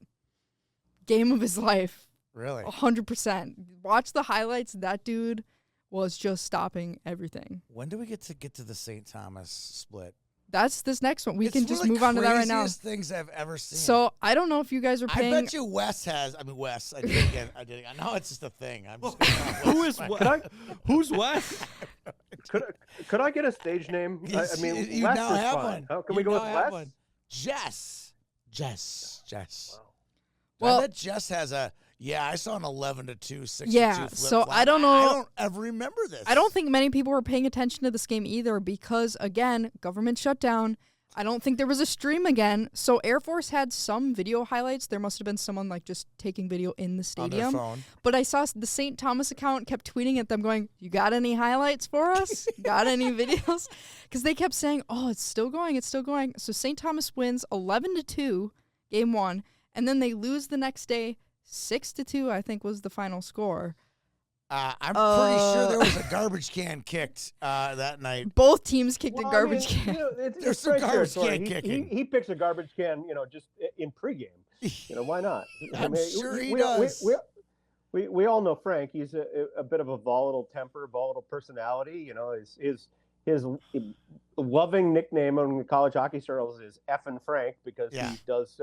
Game of his life. Really? 100%. Watch the highlights. That dude was just stopping everything. When do we get to the St. Thomas split? That's this next one. We It's can one just of the move on to that right now. craziest things I've ever seen. So, I don't know if you guys are paying. I bet you Wes has. I mean, Wes. I did it again. Now it's just a thing. I'm just Who is what? Who's Wes? Could I get a stage name? I mean, you Wes now is have fine. one. How can You we go now with have Wes? one. Jess. Wow. Well- I bet Jess has a. Yeah, I saw an 11-2, 6-2 Yeah, so flip-flop. I don't know- I don't ever remember this. I don't think many people were paying attention to this game either because, again, government shutdown. I don't think there was a stream again. So Air Force had some video highlights. There must have been someone like just taking video in the on their stadium. phone. But I saw the St. Thomas account kept tweeting at them going, "You got any highlights for us? Got any videos?" Because they kept saying, "Oh, it's still going. It's still going." So St. Thomas wins 11-2, game one. And then they lose the next day 6-2, I think was the final score. I'm pretty sure there was a garbage can kicked that night. Both teams kicked a Well, garbage I mean, can. You know, There's it's some Frank's garbage territory. can He, kicking. he picks a garbage can, just in pregame. Why not? I'm sure he we, does. we all know Frank. He's a bit of a volatile temper, volatile personality. His loving nickname on the college hockey circles is Effin' Frank because he does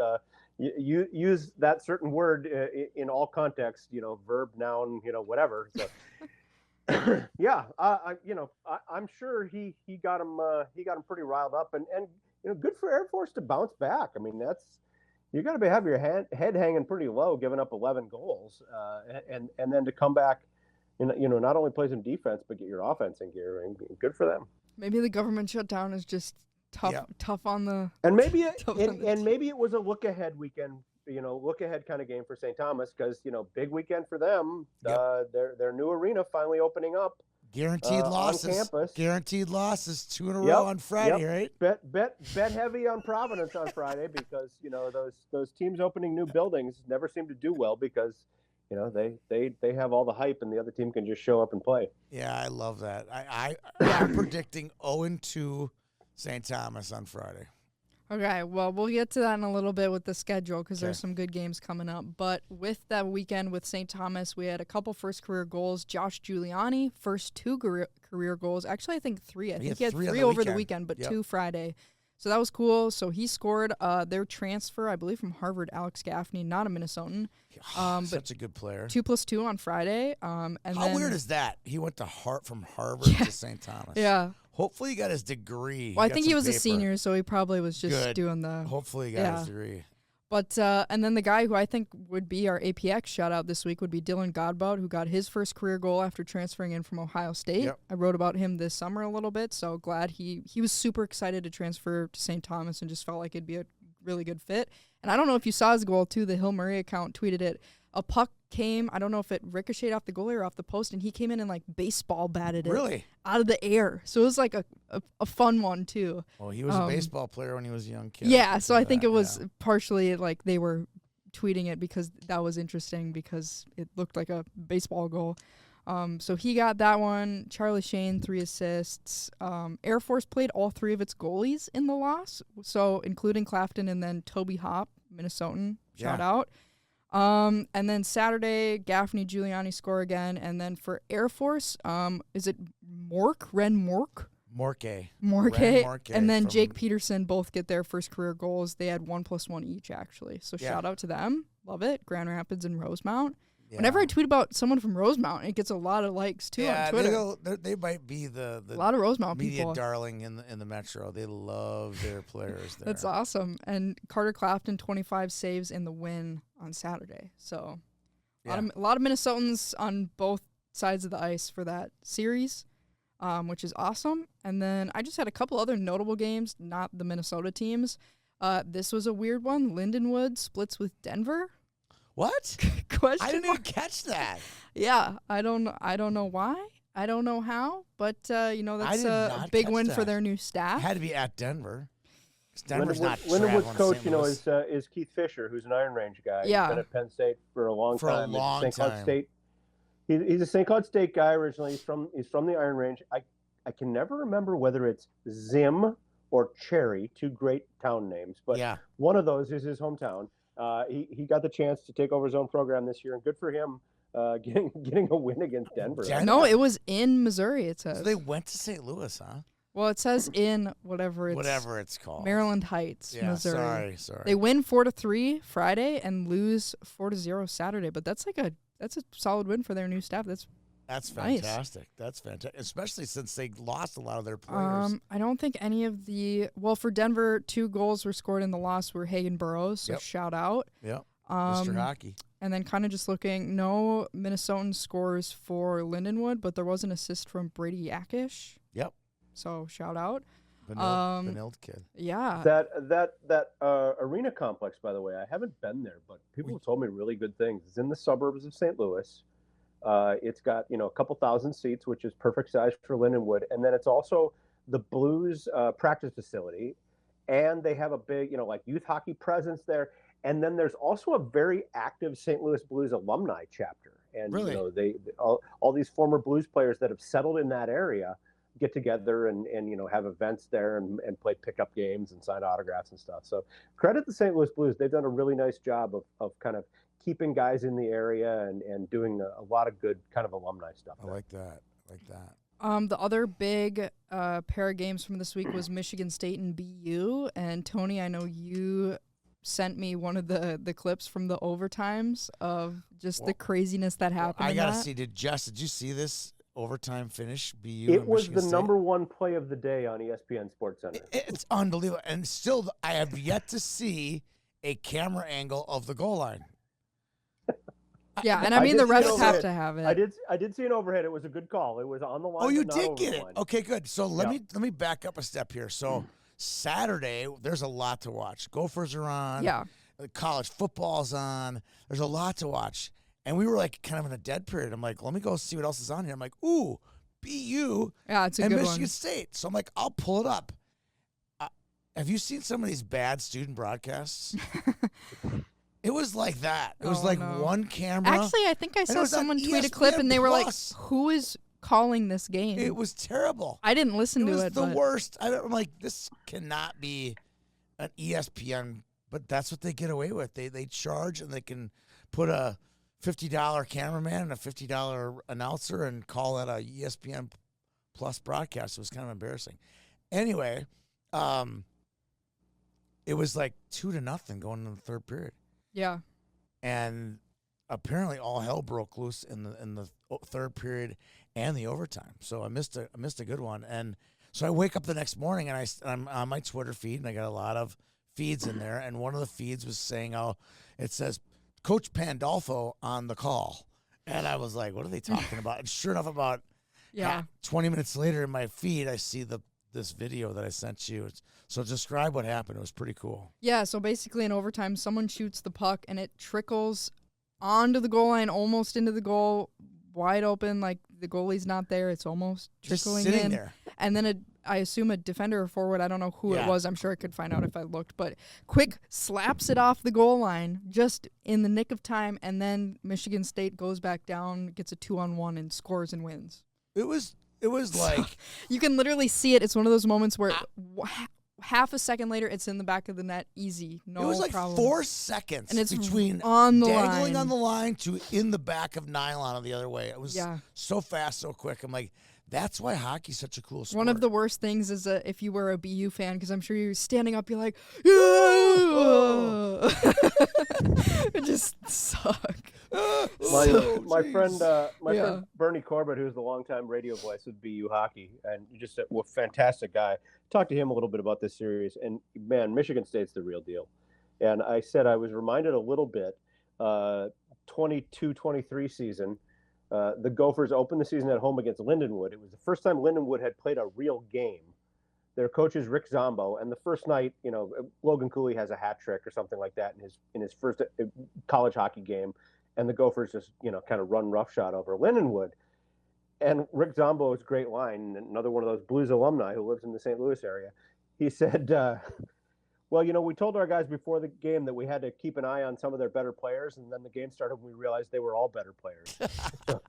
use that certain word in all contexts. Verb, noun, whatever. So. Yeah, I'm sure he got him pretty riled up, and good for Air Force to bounce back. I mean, you got to have your head hanging pretty low, giving up 11 goals, and then to come back, not only play some defense but get your offense in gear. And good for them. Maybe the government shutdown is just tough on the. And maybe maybe it was a look ahead weekend. Look ahead kind of game for St. Thomas because big weekend for them. Their new arena finally opening up. Guaranteed losses. On campus. Guaranteed losses 2 in a row on Friday, right? Bet heavy on Providence on Friday because those teams opening new buildings never seem to do well because they have all the hype and the other team can just show up and play. Yeah, I love that. I'm predicting 0-2 St. Thomas on Friday. Okay, well, we'll get to that in a little bit with the schedule because there's some good games coming up. But with that weekend with St. Thomas, we had a couple first career goals. Josh Giuliani, first 2 career goals. Actually, I think 3. I think he had 3 over the weekend, but 2 Friday. So that was cool. So he scored their transfer, I believe, from Harvard, Alex Gaffney, not a Minnesotan. Such a good player. 2+2 on Friday. And How weird is that? He went to from Harvard to St. Thomas. Yeah. Hopefully he got his degree. Well, I think he was a senior, so he probably was just doing the. Hopefully he got his degree. But and then the guy who I think would be our APX shout-out this week would be Dylan Godbout, who got his first career goal after transferring in from Ohio State. Yep. I wrote about him this summer a little bit, so glad he was super excited to transfer to St. Thomas and just felt like it'd be a really good fit. And I don't know if you saw his goal, too. The Hill Murray account tweeted it. A puck came, I don't know if it ricocheted off the goalie or off the post, and he came in and, baseball batted it out of the air. So it was, a fun one, too. Well, he was a baseball player when he was a young kid. Yeah, so I think it was partially, they were tweeting it because that was interesting because it looked like a baseball goal. So he got that one. Charlie Shane, 3 assists. Air Force played all 3 of its goalies in the loss, so including Clafton and then Toby Hopp, Minnesotan, shout out. And then Saturday, Gaffney, Giuliani score again. And then for Air Force, is it Ren Mork? Morke. And then Jake Peterson both get their first career goals. They had 1+1 each, actually. So shout out to them. Love it. Grand Rapids and Rosemount. Yeah. Whenever I tweet about someone from Rosemount, it gets a lot of likes, too, on Twitter. They might be the a lot of Rosemount media people. darling in the Metro. They love their players there. That's awesome. And Carter Clafton, 25 saves in the win on Saturday. So a lot of Minnesotans on both sides of the ice for that series, which is awesome. And then I just had a couple other notable games, not the Minnesota teams. This was a weird one. Lindenwood splits with Denver. What? Question I didn't mark. even catch that. Yeah, I don't know why. I don't know how, but that's a big win for their new staff. It had to be at Denver. Denver's not Lindenwood's coach, is Keith Fisher, who's an Iron Range guy. Yeah. He's been at Penn State for a long time. St. Cloud State. He's a St. Cloud State guy originally. He's from the Iron Range. I can never remember whether it's Zim or Cherry, 2 great town names, but one of those is his hometown. He got the chance to take over his own program this year, and good for him getting a win against Denver. No, it was in Missouri, it says. So they went to St. Louis, huh? Well, it says in whatever it's called. Maryland Heights, Missouri. Sorry. They win 4-3 Friday and lose 4-0 Saturday, but that's a solid win for their new staff. That's fantastic. Nice. That's fantastic, especially since they lost a lot of their players. I don't think any of for Denver, 2 goals were scored in the loss were Hagen Burrows, so shout out. Yep. Mr. Hockey. And then kind of just looking, no Minnesotan scores for Lindenwood, but there was an assist from Brady Yakish. Yep. So shout out. Vanilled kid. Yeah. That arena complex, by the way, I haven't been there, but people have told me really good things. It's in the suburbs of St. Louis. It's got a couple thousand seats, which is perfect size for Lindenwood, and then it's also the Blues practice facility, and they have a big youth hockey presence there. And then there's also a very active St. Louis Blues alumni chapter. And Really? they all these former Blues players that have settled in that area get together and have events there and play pickup games and sign autographs and stuff. So credit the St. Louis Blues. They've done a really nice job of kind of keeping guys in the area and doing a lot of good kind of alumni stuff I there. like that. I like that. The other big pair of games from this week was Michigan State and BU. And Tony, I know you sent me one of the clips from the overtimes of just the craziness that happened. I gotta that. see. Did you see this overtime finish? BU. It and was Michigan the State? number one play of the day on ESPN Sports Center. It's unbelievable, and still, I have yet to see a camera angle of the goal line. Yeah, and I mean did the see refs an have overhead. to have it. I did see an overhead. It was a good call. It was on the line. Oh, you but not did over get the it. line. Okay, good. So let Yeah. me back up a step here. So Saturday, there's a lot to watch. Gophers are on. Yeah. College football's on. There's a lot to watch, and we were like kind of in a dead period. I'm like, let me go see what else is on here. I'm like, ooh, BU Yeah, it's a and good Michigan one. State. So I'm like, I'll pull it up. Have you seen some of these bad student broadcasts? It was like that. It was Oh, like no. one camera. Actually, I think I it saw was on someone tweet a clip ESPN and they were like, Plus. "Who is calling this game?" It was terrible. I didn't listen It to was it. the but worst. I'm like, this cannot be an ESPN, but that's what they get away with. They charge and they can put a $50 cameraman and a $50 announcer and call that a ESPN Plus broadcast. It was kind of embarrassing. Anyway, it was like 2-0 going into the third period, Yeah. and apparently all hell broke loose in the third period and the overtime. So I missed a good one, and so I wake up the next morning and I'm on my Twitter feed and I got a lot of feeds in there, and one of the feeds was saying, "Oh, it says Coach Pandolfo on the call," and I was like, "What are they talking about?" And sure enough, about Yeah. 20 minutes later in my feed, I see this video that I sent you. So describe what happened. It was pretty cool. Yeah, so basically in overtime, someone shoots the puck and it trickles onto the goal line, almost into the goal, wide open, like the goalie's not there. It's almost Just trickling sitting in. there. And then I assume a defender or forward, I don't know who Yeah. it was. I'm sure I could find out if I looked. But quick slaps it off the goal line just in the nick of time. And then Michigan State goes back down, gets a 2-on-1 and scores and wins. It was like You can literally see it. It's one of those moments where half a second later, it's in the back of the net. Easy. No it was like problem. 4 seconds And it's between on the dangling line. on the line to in the back of nylon or the other way. It was Yeah. so fast, so quick. I'm like, that's why hockey's such a cool sport. One of the worst things is if you were a BU fan, because I'm sure you're standing up, you're like, Oh. it just suck. My friend Yeah. Bernie Corbett, who's the longtime radio voice of BU hockey, and just a fantastic guy. Talked to him a little bit about this series, and man, Michigan State's the real deal. And I said I was reminded a little bit, 22-23 season. The Gophers opened the season at home against Lindenwood. It was the first time Lindenwood had played a real game. Their coach is Rick Zombo, and the first night, Logan Cooley has a hat trick or something like that in his first college hockey game, and the Gophers just kind of run roughshod over Lindenwood. And Rick Zombo's great line, another one of those Blues alumni who lives in the St. Louis area, he said, well, we told our guys before the game that we had to keep an eye on some of their better players, and then the game started and we realized they were all better players. So,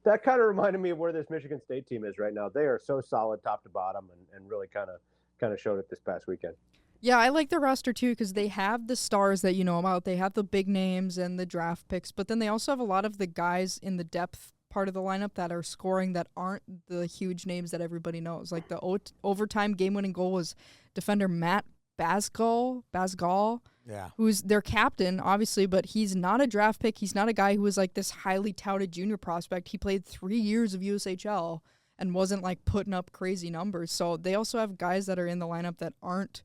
that kind of reminded me of where this Michigan State team is right now. They are so solid top to bottom and really kind of showed it this past weekend. Yeah, I like the roster too because they have the stars that you know about. They have the big names and the draft picks, but then they also have a lot of the guys in the depth part of the lineup that are scoring that aren't the huge names that everybody knows. Like the overtime game-winning goal was defender Matt Basgall, Yeah. who's their captain, obviously, but he's not a draft pick. He's not a guy who was like this highly touted junior prospect. He played 3 years of USHL and wasn't like putting up crazy numbers. So they also have guys that are in the lineup that aren't,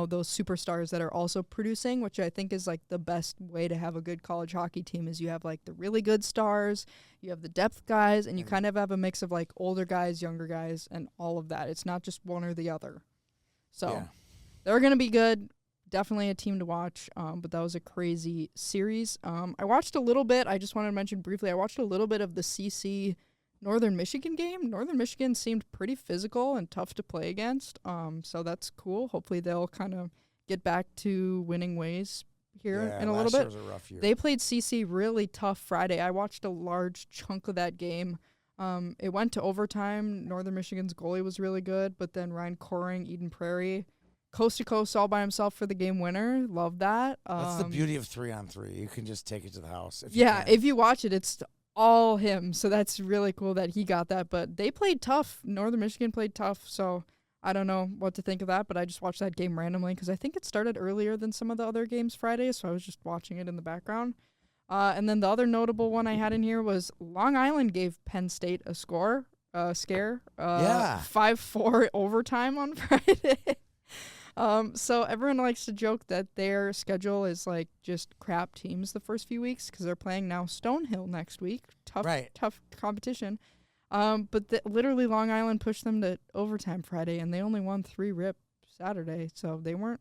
those superstars that are also producing, which I think is like the best way to have a good college hockey team is you have like the really good stars, you have the depth guys, and you kind of have a mix of like older guys, younger guys, and all of that. It's not just one or the other. So Yeah. they're going to be good. Definitely a team to watch, but that was a crazy series. I watched a little bit. I just wanted to mention briefly, I watched a little bit of the CC Northern Michigan game. Northern Michigan seemed pretty physical and tough to play against, so that's cool. Hopefully they'll kind of get back to winning ways here Yeah, in a last little year bit. was a rough year. They played CC really tough Friday. I watched a large chunk of that game. It went to overtime. Northern Michigan's goalie was really good, but then Ryan Coring, Eden Prairie, coast to coast all by himself for the game winner. Love that. That's the beauty of 3-on-3. You can just take it to the house. If you watch it, it's all him. So that's really cool that he got that. But they played tough. Northern Michigan played tough. So I don't know what to think of that, but I just watched that game randomly because I think it started earlier than some of the other games Friday, so I was just watching it in the background. And then the other notable one I had in here was Long Island gave Penn State a scare. 5-4 overtime on Friday. So everyone likes to joke that their schedule is like just crap teams the first few weeks because they're playing now Stonehill next week. Tough competition. But literally Long Island pushed them to overtime Friday, and they only won 3-rip Saturday, so they weren't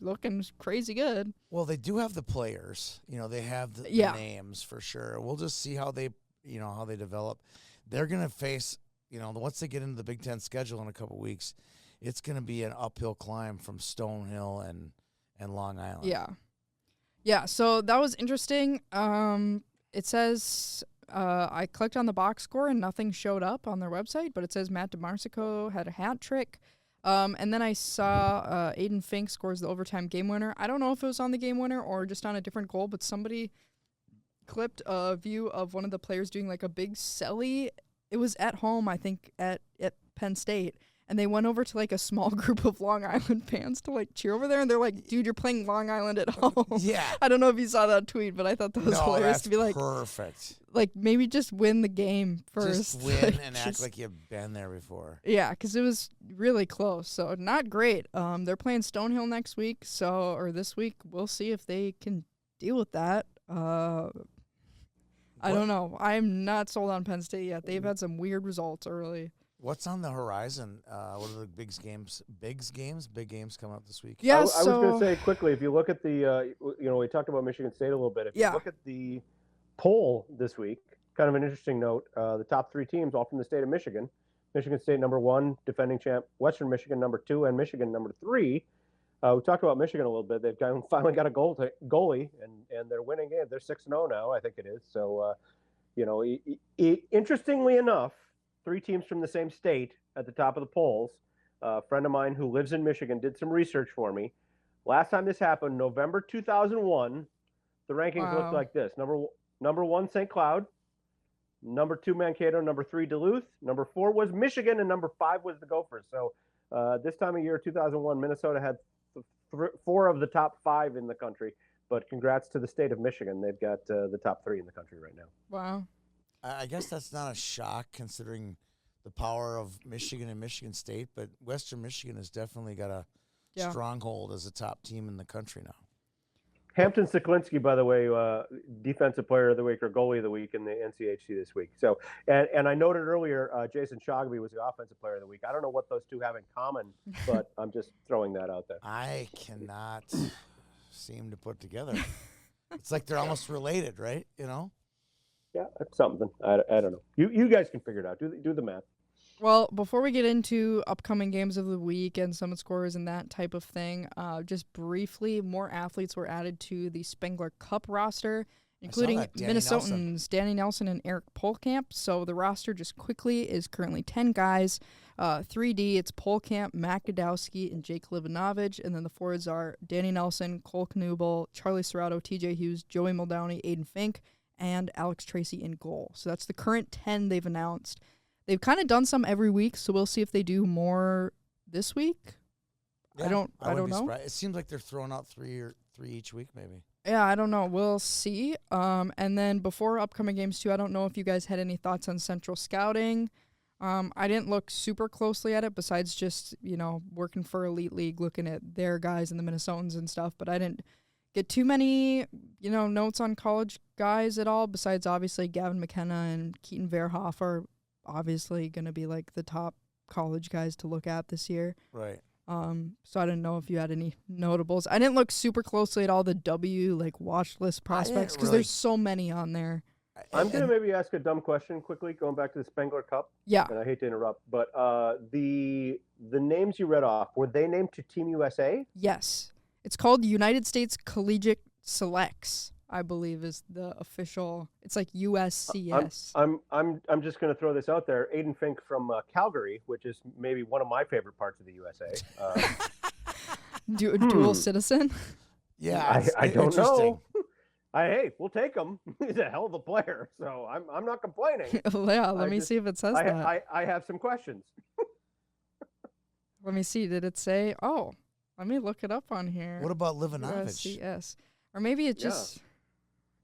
looking crazy good. Well, they do have the players. They have the names for sure. We'll just see how they develop. They're going to face, once they get into the Big Ten schedule in a couple weeks, it's going to be an uphill climb from Stonehill and Long Island. Yeah, so that was interesting. It says... I clicked on the box score and nothing showed up on their website, but it says Matt DeMarsico had a hat trick. And then I saw Aiden Fink scores the overtime game winner. I don't know if it was on the game winner or just on a different goal, but somebody clipped a view of one of the players doing like a big celly. It was at home, I think, at Penn State. And they went over to like a small group of Long Island fans to like cheer over there. And they're like, dude, you're playing Long Island at home. Yeah. I don't know if you saw that tweet, but I thought that was hilarious to be like, perfect. Like maybe just win the game first. Just win and act like you've been there before. Yeah, because it was really close. So not great. They're playing Stonehill next week, or this week. We'll see if they can deal with that. I don't know. I'm not sold on Penn State yet. They've had some weird results early. What's on the horizon? What are the big games coming up this week? Yeah, I was going to say quickly, if you look at the, we talked about Michigan State a little bit. If you look at the poll this week, kind of an interesting note, the top 3 teams all from the state of Michigan. Michigan State number 1, defending champ, Western Michigan number 2, and Michigan number 3. We talked about Michigan a little bit. They've finally got a goalie, and they're winning it. They're 6-0 now, I think it is. So, interestingly enough, 3 teams from the same state at the top of the polls. A friend of mine who lives in Michigan did some research for me. Last time this happened, November 2001, the rankings looked like this. Number 1, St. Cloud. Number 2, Mankato. Number 3, Duluth. Number 4 was Michigan, and number 5 was the Gophers. So this time of year, 2001, Minnesota had 4 of the top 5 in the country. But congrats to the state of Michigan. They've got the top 3 in the country right now. Wow. I guess that's not a shock considering the power of Michigan and Michigan State, but Western Michigan has definitely got a stronghold as a top team in the country now. Hampton Siklinski, by the way, defensive player of the week or goalie of the week in the NCHC this week. So, and I noted earlier, Jason Shogby was the offensive player of the week. I don't know what those two have in common, but I'm just throwing that out there. I cannot seem to put together. It's like they're almost related, right? Yeah, that's something. I don't know. You guys can figure it out. Do the math. Well, before we get into upcoming games of the week and summit scores and that type of thing, just briefly, more athletes were added to the Spengler Cup roster, including Minnesotans Danny Nelson and Eric Polkamp. So the roster just quickly is currently 10 guys. 3D, it's Polkamp, Matt Godowski, and Jake Livanovich. And then the forwards are Danny Nelson, Cole Knubel, Charlie Serrato, TJ Hughes, Joey Muldowney, Aiden Fink, and Alex Tracy in goal. So that's the current 10 they've announced. They've kind of done some every week, so we'll see if they do more this week. Yeah, I don't know. Surprised. It seems like they're throwing out three each week, maybe. Yeah, I don't know. We'll see. And then before upcoming games too, I don't know if you guys had any thoughts on Central Scouting. I didn't look super closely at it besides just, working for Elite League, looking at their guys and the Minnesotans and stuff, but I didn't get too many, notes on college guys at all, besides obviously Gavin McKenna and Keaton Verhoff are obviously going to be like the top college guys to look at this year. Right. So I didn't know if you had any notables. I didn't look super closely at all the watch list prospects because there's so many on there. I'm going to maybe ask a dumb question quickly, going back to the Spengler Cup. Yeah. And I hate to interrupt, but the names you read off, were they named to Team USA? Yes. It's called United States Collegiate Selects, I believe is the official. It's like USCS. I'm just going to throw this out there. Aiden Fink from Calgary, which is maybe one of my favorite parts of the USA. Dual citizen. Yeah, I don't interesting. know. Hey, we'll take him. He's a hell of a player, so I'm not complaining. Yeah, let me see if it says that. I have some questions. Let me see. Did it say? Oh, let me look it up on here. What about Livanovich? USCS. Or maybe it just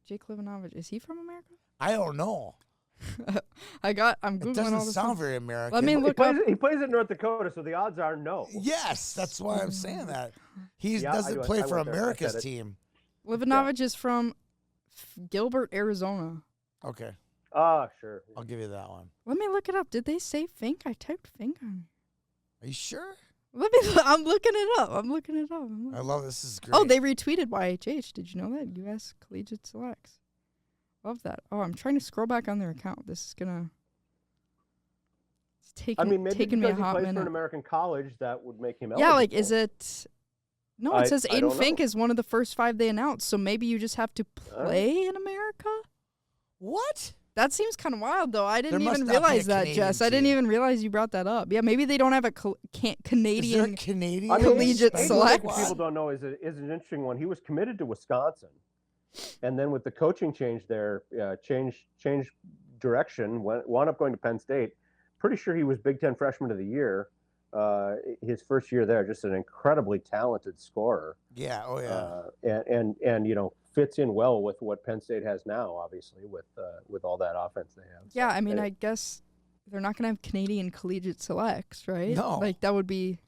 Jake Livanovich. Is he from America? I don't know. I'm Googling It doesn't all this sound stuff. very American. Let me look up. He plays in North Dakota, so the odds are no. Yes, that's why I'm saying that. He Yeah, doesn't play for went there. I America's said it. team. Livanovich is from Gilbert, Arizona. Okay, Sure. I'll give you that one. Let me look it up. Did they say Fink? I typed Fink on. Are you sure? I'm looking it up. I love this. Is great. Oh, they retweeted YHH. Did you know that? U.S. Collegiate Selects. Love that. Oh, I'm trying to scroll back on their account. This is gonna. It's taking maybe taking me because a he hot plays for an minute. American college, that would make him Yeah, like eligible. is it? No, it says I Aiden don't Fink know. is one of the first 5 they announced. So maybe you just have to play in America. What? That seems kind of wild, though. I didn't must even not be a realize that, Canadian Jess. I didn't team. even realize you brought that up. Yeah, maybe they don't have a Is there a Canadian. Canadian Collegiate Aiden, select? what people don't know is an interesting one. He was committed to Wisconsin, and then with the coaching change there, changed direction. Wound up going to Penn State. Pretty sure he was Big Ten Freshman of the Year. His first year there, just an incredibly talented scorer. Yeah. Oh yeah. And fits in well with what Penn State has now, obviously with all that offense they have. Yeah, So, I mean, anyway. I guess they're not going to have Canadian collegiate selects, right? No. Like, that would be.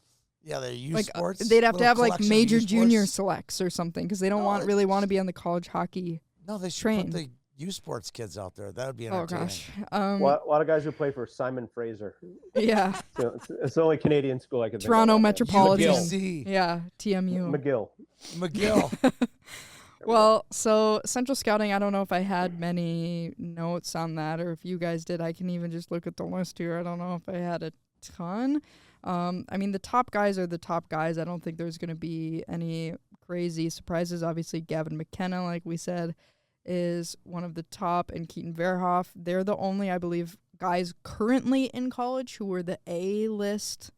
Yeah, they're youth Like, sports. they'd have to little have, like, collection of major youth junior sports. selects or something because they don't No, really want to it's- be on the college hockey. No, they should train. put the youth sports kids out there. That would be Oh, entertaining. gosh. a lot of guys who play for Simon Fraser. Yeah. So it's the only Canadian school I can think Toronto of. Metropolitan. UBC. Yeah, TMU. McGill. Well, so Central Scouting, I don't know if I had many notes on that or if you guys did. I can even just look at the list here. I don't know if I had a ton. I mean, the top guys are the top guys. I don't think there's going to be any crazy surprises. Obviously, Gavin McKenna, like we said, is one of the top, and Keaton Verhoff. They're the only, I believe, guys currently in college who were the A-list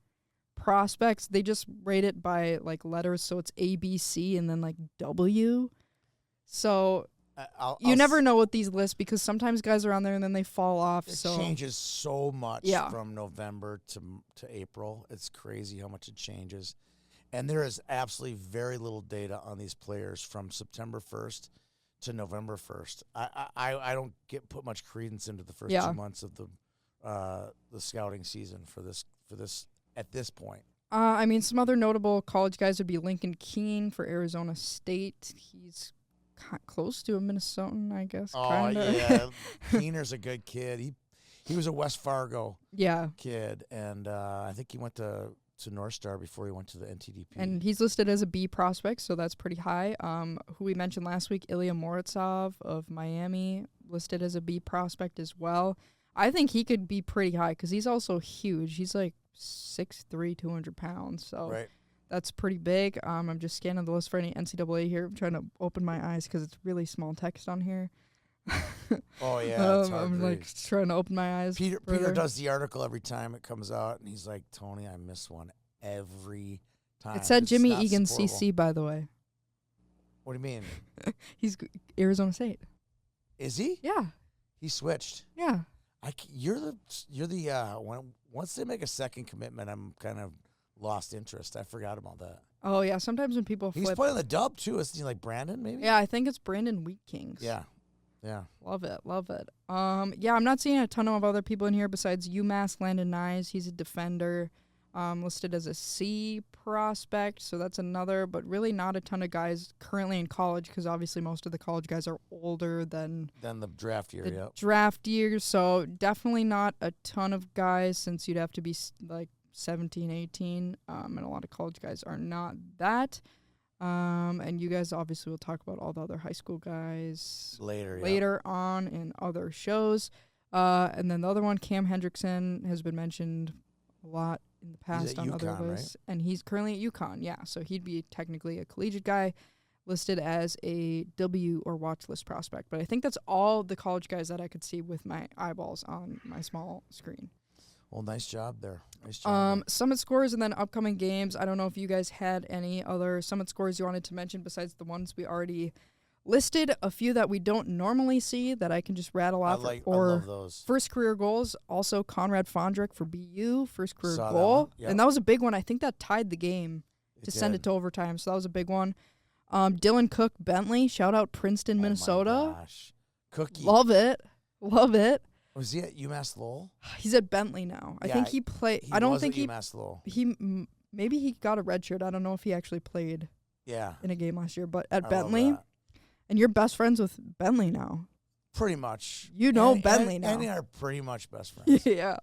prospects. They just rate it by, like, letters, so it's A, B, C, and then, like, W. So you never know with these lists because sometimes guys are on there and then they fall off. It so changes so much Yeah. from November to April. It's crazy how much it changes. And there is absolutely very little data on these players from September 1st to November 1st. I don't put much credence into the first 2 months of the scouting season for this at this point. I mean, some other notable college guys would be Lincoln Keene for Arizona State. He's close to a Minnesotan, I guess. Oh, kinda. yeah. Keener's a good kid. He was a West Fargo Yeah. kid, and I think he went to North Star before he went to the NTDP. And he's listed as a B prospect, so that's pretty high. Who we mentioned last week, Ilya Morozov of Miami, listed as a B prospect as well. I think he could be pretty high because he's also huge. He's like 6'3", 200 pounds. So right. that's pretty big. I'm just scanning the list for any NCAA here. I'm trying to open my eyes because it's really small text on here. Oh, yeah. It's hard I'm to like read. trying to open my eyes. Peter further. does the article every time it comes out, and he's like, Tony, I miss one every time. It said It's Jimmy not Egan supportable. CC, by the way. What do you mean? He's Arizona State. Is he? Yeah. He switched. Yeah. You're the once they make a second commitment, I'm kind of lost interest. I forgot about that. Oh, yeah. Sometimes when people He's flip. playing the dub too. Isn't he like Brandon? Maybe. Yeah, I think it's Brandon Wheat Kings. Yeah. Yeah. Love it. Love it. Yeah, I'm not seeing a ton of other people in here besides UMass Landon Nyes. He's a defender, listed as a C prospect, so that's another, but really not a ton of guys currently in college because obviously most of the college guys are older than Then the draft year. the Yep. draft year, so definitely not a ton of guys since you'd have to be like 17, 18, and a lot of college guys are not that. And you guys obviously will talk about all the other high school guys Later. on in other shows. And then the other one, Cam Hendrickson, has been mentioned a lot in the past at on other UConn, right? lists, and he's currently at UConn. Yeah, so he'd be technically a collegiate guy, listed as a W or watch list prospect. But I think that's all the college guys that I could see with my eyeballs on my small screen. Well, nice job there. Nice job. Summit scores and then upcoming games. I don't know if you guys had any other Summit scores you wanted to mention besides the ones we already listed. A few that we don't normally see that I can just rattle off. I love those. First career goals, also Conrad Fondrick for BU, first career Saw that goal. one. Yep. And that was a big one. I think that tied the game to send it to overtime, so that was a big one. Dylan Cook Bentley, shout out Princeton, Minnesota. Oh my gosh. Cookie. Love it. Love it. Was he at UMass Lowell? He's at Bentley now. I Yeah, think he played. He I don't was think at UMass Lowell. maybe he got a red shirt. I don't know if he actually played Yeah. in a game last year, but at I love Bentley, that. and you're best friends with Bentley now. Pretty much. You know Bentley now. And are pretty much best friends. Yeah.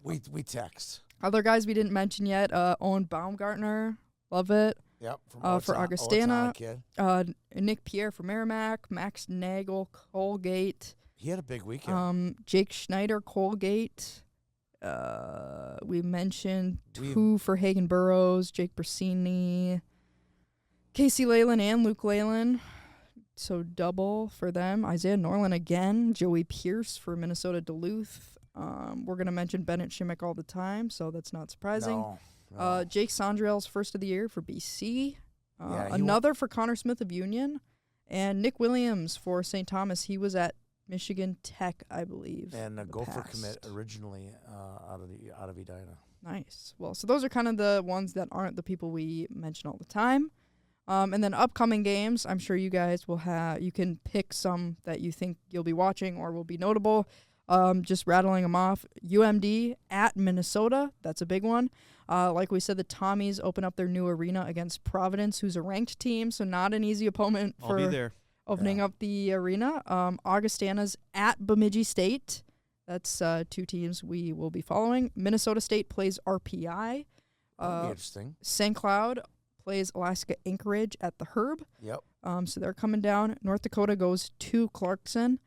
We text. Other guys we didn't mention yet. Owen Baumgartner, love it. Yep. For Augustana. Kid. Nick Pierre for Merrimack. Max Nagel, Colgate. He had a big weekend. Jake Schneider, Colgate. We mentioned two for Hagen Burroughs, Jake Brasini, Casey Leyland and Luke Leyland. So double for them. Isaiah Norland again. Joey Pierce for Minnesota Duluth. We're going to mention Bennett Shimmick all the time, so that's not surprising. No. Jake Sondrell's first of the year for BC. Yeah, Another for Connor Smith of Union. And Nick Williams for St. Thomas. He was at Michigan Tech, I believe. And a Gopher commit originally out of Edina. Nice. Well, so those are kind of the ones that aren't the people we mention all the time. And then upcoming games, I'm sure you guys will have, you can pick some that you think you'll be watching or will be notable. Just rattling them off. UMD at Minnesota. That's a big one. Like we said, the Tommies open up their new arena against Providence, who's a ranked team, so not an easy opponent I'll be for there. opening up the arena. Augustana's at Bemidji State. That's two teams we will be following. Minnesota State plays RPI. That'll be interesting. St. Cloud plays Alaska Anchorage at the Herb. Yep. So they're coming down. North Dakota goes to Clarkson.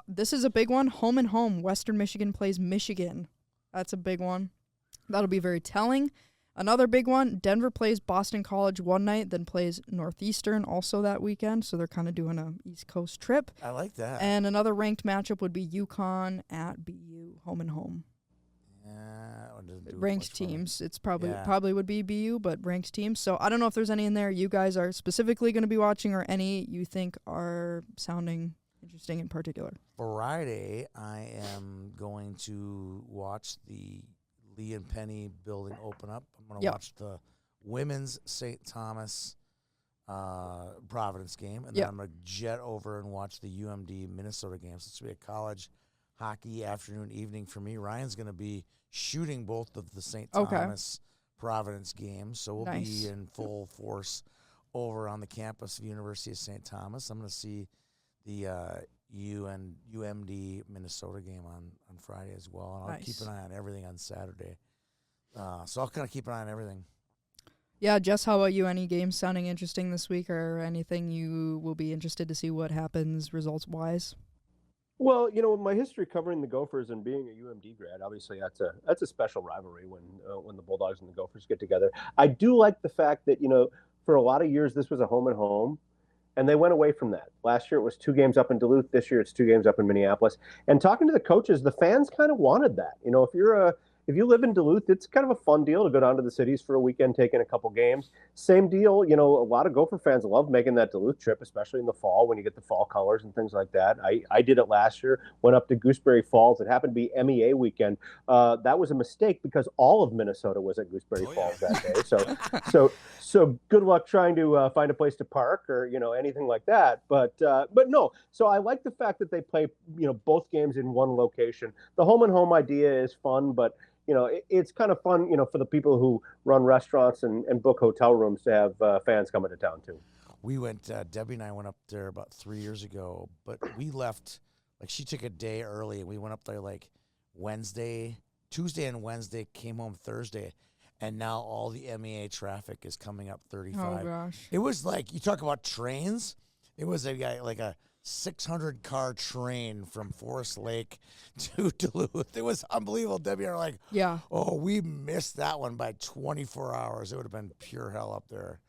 This is a big one. Home and home. Western Michigan plays Michigan. That's a big one. That'll be very telling. Another big one. Denver plays Boston College one night, then plays Northeastern also that weekend. So they're kind of doing a East Coast trip. I like that. And another ranked matchup would be UConn at BU, home and home. Ranked teams. It's probably would be BU, but ranked teams. So I don't know if there's any in there you guys are specifically going to be watching or any you think are sounding interesting in particular. Friday, I am going to watch the Lee and Penny building open up. I'm going to watch the women's St. Thomas Providence game, and then I'm going to jet over and watch the UMD Minnesota game. So it's going to be a college hockey afternoon, evening for me. Ryan's going to be shooting both of the St. Thomas Providence games, so we'll be in full force over on the campus of University of St. Thomas. I'm going to see the UMD Minnesota game on Friday as well, and I'll keep an eye on everything on Saturday. So I'll kind of keep an eye on everything. Yeah, Jess, how about you? Any games sounding interesting this week or anything you will be interested to see what happens results-wise? Well, my history covering the Gophers and being a UMD grad, obviously that's a special rivalry when the Bulldogs and the Gophers get together. I do like the fact that, for a lot of years this was a home and home, and they went away from that. Last year it was 2 games up in Duluth. This year it's 2 games up in Minneapolis. And talking to the coaches, the fans kind of wanted that. If you live in Duluth, it's kind of a fun deal to go down to the cities for a weekend, take in a couple games. Same deal, a lot of Gopher fans love making that Duluth trip, especially in the fall when you get the fall colors and things like that. I did it last year, went up to Gooseberry Falls. It happened to be MEA weekend. That was a mistake because all of Minnesota was at Gooseberry Falls that day. So good luck trying to find a place to park or, anything like that. But no, so I like the fact that they play, both games in one location. The home and home idea is fun, but it's kind of fun, for the people who run restaurants and book hotel rooms to have fans coming to town too. We went, Debbie and I went up there about 3 years ago, but we left, she took a day early and we went up there Tuesday and Wednesday, came home Thursday, and now all the MEA traffic is coming up 35. Oh, gosh. It was you talk about trains. It was like a 600 car train from Forest Lake to Duluth. It was unbelievable. Debbie and I were like, Yeah. oh, we missed that one by 24 hours. It would have been pure hell up there.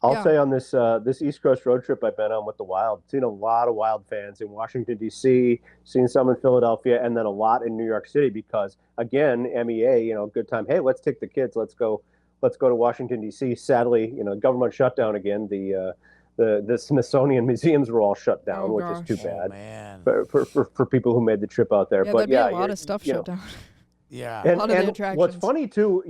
I'll say on this this East Coast road trip I've been on with the Wild, seen a lot of Wild fans in Washington, D.C., seen some in Philadelphia, and then a lot in New York City because, again, MEA, good time. Hey, let's take the kids. Let's go to Washington, D.C. Sadly, government shutdown again. The Smithsonian museums were all shut down, which is too bad for people who made the trip out there. Yeah, but there'd be a lot of stuff shut down. Yeah. And, a lot of the and attractions. what's funny, too,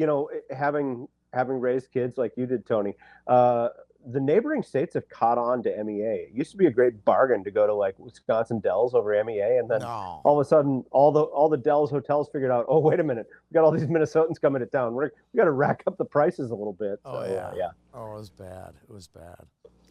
having raised kids like you did, Tony, the neighboring states have caught on to MEA. It used to be a great bargain to go to like Wisconsin Dells over MEA, and then all of a sudden, all the Dells hotels figured out, oh, wait a minute, we got all these Minnesotans coming to town. We got to rack up the prices a little bit. Oh, so, yeah. Oh, it was bad. It was bad.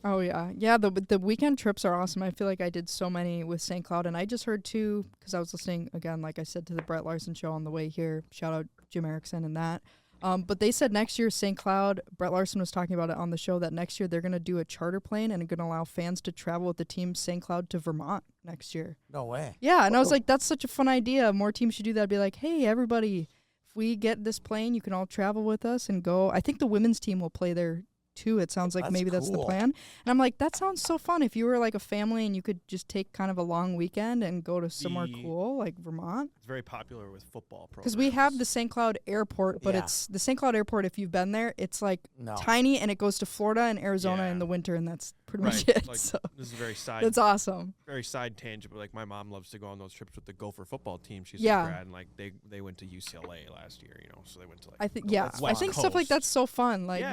Oh, yeah. Yeah, the weekend trips are awesome. I feel like I did so many with St. Cloud, and I just heard, too, because I was listening, again, like I said, to the Brett Larson show on the way here. Shout out Jim Erickson and that. But they said next year, St. Cloud, Brett Larson was talking about it on the show, that next year they're going to do a charter plane and going to allow fans to travel with the team St. Cloud to Vermont next year. No way. Yeah, and I was like, that's such a fun idea. More teams should do that. Be like, hey, everybody, if we get this plane, you can all travel with us and go. I think the women's team will play there too. It sounds like maybe that's the plan. And I'm like, that sounds so fun. If you were like a family and you could just take kind of a long weekend and go to somewhere cool like Vermont. It's very popular with football programs. Because we have the St. Cloud Airport, but it's the St. Cloud Airport, if you've been there, it's like tiny and it goes to Florida and Arizona in the winter, and that's pretty much it. Like, so this is very side. That's awesome. Very side tangent, but like my mom loves to go on those trips with the Gopher football team. She's a grad, and like they went to UCLA last year, so they went to like I think West stuff like that's so fun. Like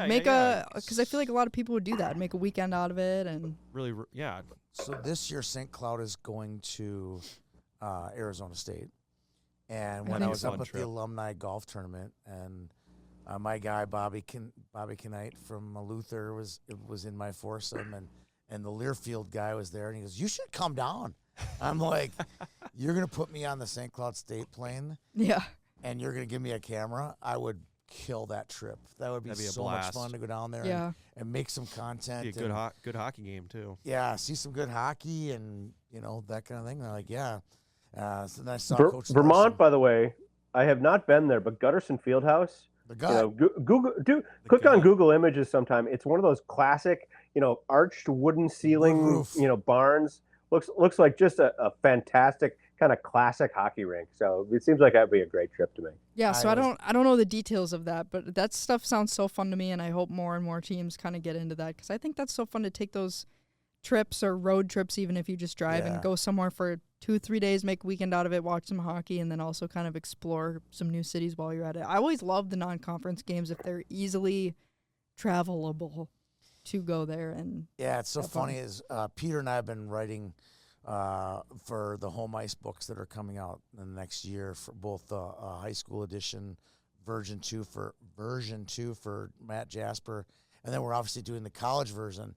because I feel like a lot of people would do that, make a weekend out of it, and really So this year St. Cloud is going to Arizona State, and when I was up at the alumni golf tournament, and my guy Bobby Knight from Luther was in my foursome, and the Learfield guy was there, and he goes, "You should come down." I'm like, "You're gonna put me on the St. Cloud State plane, and you're gonna give me a camera? I would kill that trip. That would be so much fun to go down there and make some content. Be a good hockey game too. Yeah, see some good hockey and that kind of thing. They're like, so then I saw Coach Vermont, Larson. by the way, I have not been there, but Gutterson Fieldhouse. The gut. Click on Google Images sometime. It's one of those classic, arched wooden ceiling, barns. Looks like just a fantastic kind of classic hockey rink. So it seems like that'd be a great trip to me. Yeah, so I don't know the details of that, but that stuff sounds so fun to me, and I hope more and more teams kind of get into that, because I think that's so fun to take those trips or road trips, even if you just drive and go somewhere for 2-3 days, make a weekend out of it, watch some hockey, and then also kind of explore some new cities while you're at it. I always love the non-conference games if they're easily travelable to go there. And it's so funny is Peter and I have been writing for the home ice books that are coming out in the next year for both the high school edition version 2 for Matt Jasper, and then we're obviously doing the college version.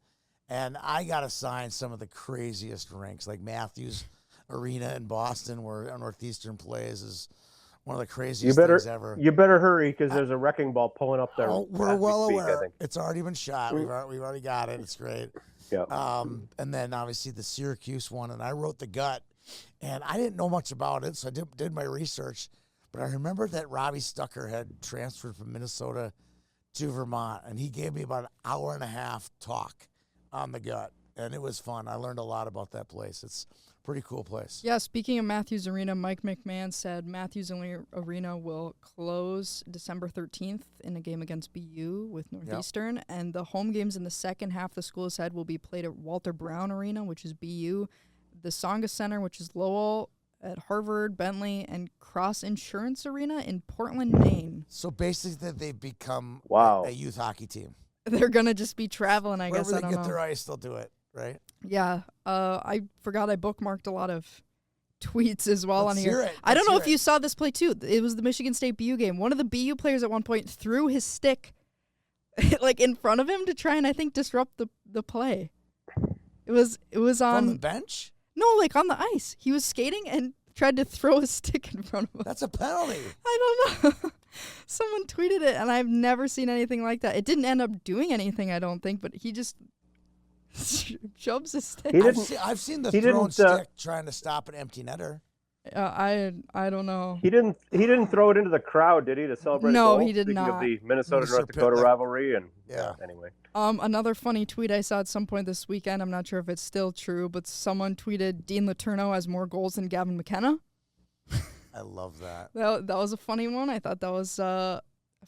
And I got to sign some of the craziest rinks, like Matthews Arena in Boston, where Northeastern plays, is one of the craziest things ever. You better hurry, because there's a wrecking ball pulling up there. We're well aware. It's already been shot. We've already got it. It's great. Yeah. And then obviously the Syracuse one, and I wrote the gut, and I didn't know much about it, so I did my research. But I remember that Robbie Stucker had transferred from Minnesota to Vermont, and he gave me about an hour and a half talk on the gut, and it was fun. I learned a lot about that place. It's a pretty cool place. Yeah, speaking of Matthews Arena, Mike McMahon said Matthews Arena will close December 13th in a game against BU with Northeastern, and the home games in the second half, the school said, will be played at Walter Brown Arena, which is BU, the Songa Center, which is Lowell, at Harvard, Bentley, and Cross Insurance Arena in Portland, Maine. So basically they've become a youth hockey team. They're going to just be traveling, I guess. Wherever they get their ice, they'll do it, right? Yeah. I forgot I bookmarked a lot of tweets as well on here. I don't know if you you saw this play, too. It was the Michigan State BU game. One of the BU players at one point threw his stick like in front of him to try and, I think, disrupt the play. It was on... From the bench? No, like on the ice. He was skating and tried to throw a stick in front of him. That's a penalty. I don't know. Someone tweeted it, and I've never seen anything like that. It didn't end up doing anything, I don't think, but he just Chubb's a stick. He didn't. I've seen the he thrown didn't, stick trying to stop an empty netter. I don't know. He didn't throw it into the crowd, did he, to celebrate? No, a goal? he did Speaking not. of the Minnesota Mr. North Dakota Pitlick. rivalry, and Yeah. Anyway, Another funny tweet I saw at some point this weekend. I'm not sure if it's still true, but someone tweeted Dean Letourneau has more goals than Gavin McKenna. I love that. That was a funny one. I thought that was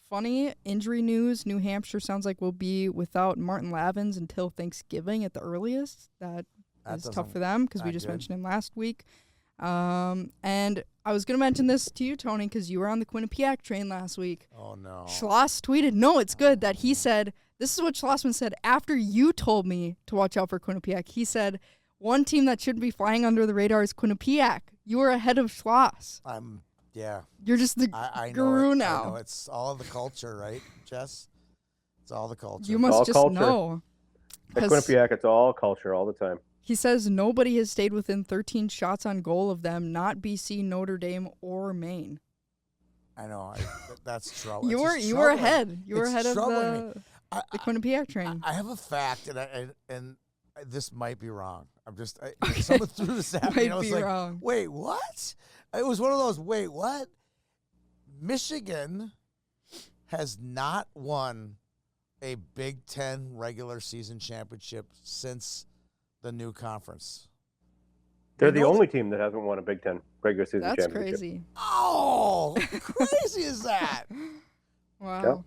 funny. Injury news: New Hampshire sounds like we'll be without Martin Lavins until Thanksgiving at the earliest. That is tough for them because we just mentioned him last week. And I was going to mention this to you, Tony, because you were on the Quinnipiac train last week. Oh, no. Schloss tweeted, no, it's good, that he said, this is what Schlossman said after you told me to watch out for Quinnipiac. He said, one team that shouldn't be flying under the radar is Quinnipiac. You are ahead of Schloss. Yeah. You're just the I know guru it. now. I know. It's all the culture, right, Jess? It's all the culture. You must all just culture. know. at 'Cause Quinnipiac, it's all culture all the time. he says nobody has stayed within 13 shots on goal of them, not BC, Notre Dame, or Maine. I know. That's trouble. You It's were just you were troubling. ahead. You were It's ahead of troubling me. the Quinnipiac train. I have a fact, and this might be wrong. Someone threw this at me, and I was Might be like, wrong. wait, what? It was one of those, wait, what? Michigan has not won a Big Ten regular season championship since the new conference. They're You the know only team that hasn't won a Big Ten regular season That's championship. crazy. Oh, crazy is that? Wow.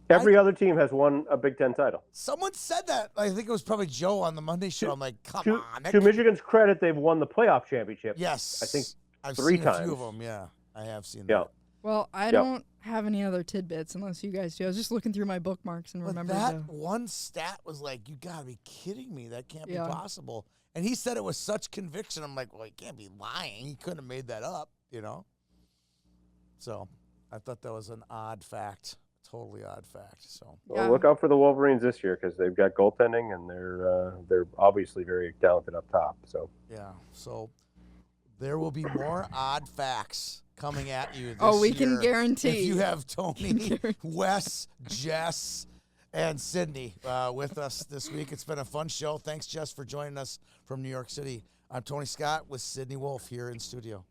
Every other team has won a Big Ten title. Someone said that. I think it was probably Joe on the Monday show. I'm like, come on. To Michigan's credit, they've won the playoff championship. Yes. I think I've 3 seen times. a few of them. Yeah, I have seen Yeah. that. Well, I don't have any other tidbits unless you guys do. I was just looking through my bookmarks and But remembered that one stat was like, you got to be kidding me. That can't be possible. And he said it with such conviction. I'm like, well, he can't be lying. He couldn't have made that up, you know? So I thought that was an odd fact. Totally odd fact. So Well, look out for the Wolverines this year because they've got goaltending and they're obviously very talented up top. So yeah. So there will be more odd facts coming at you this Oh, we year can guarantee. if you have Tony, Wes, Jess, and Sydney with us this week. It's been a fun show. Thanks, Jess, for joining us from New York City. I'm Tony Scott with Sydney Wolf here in studio.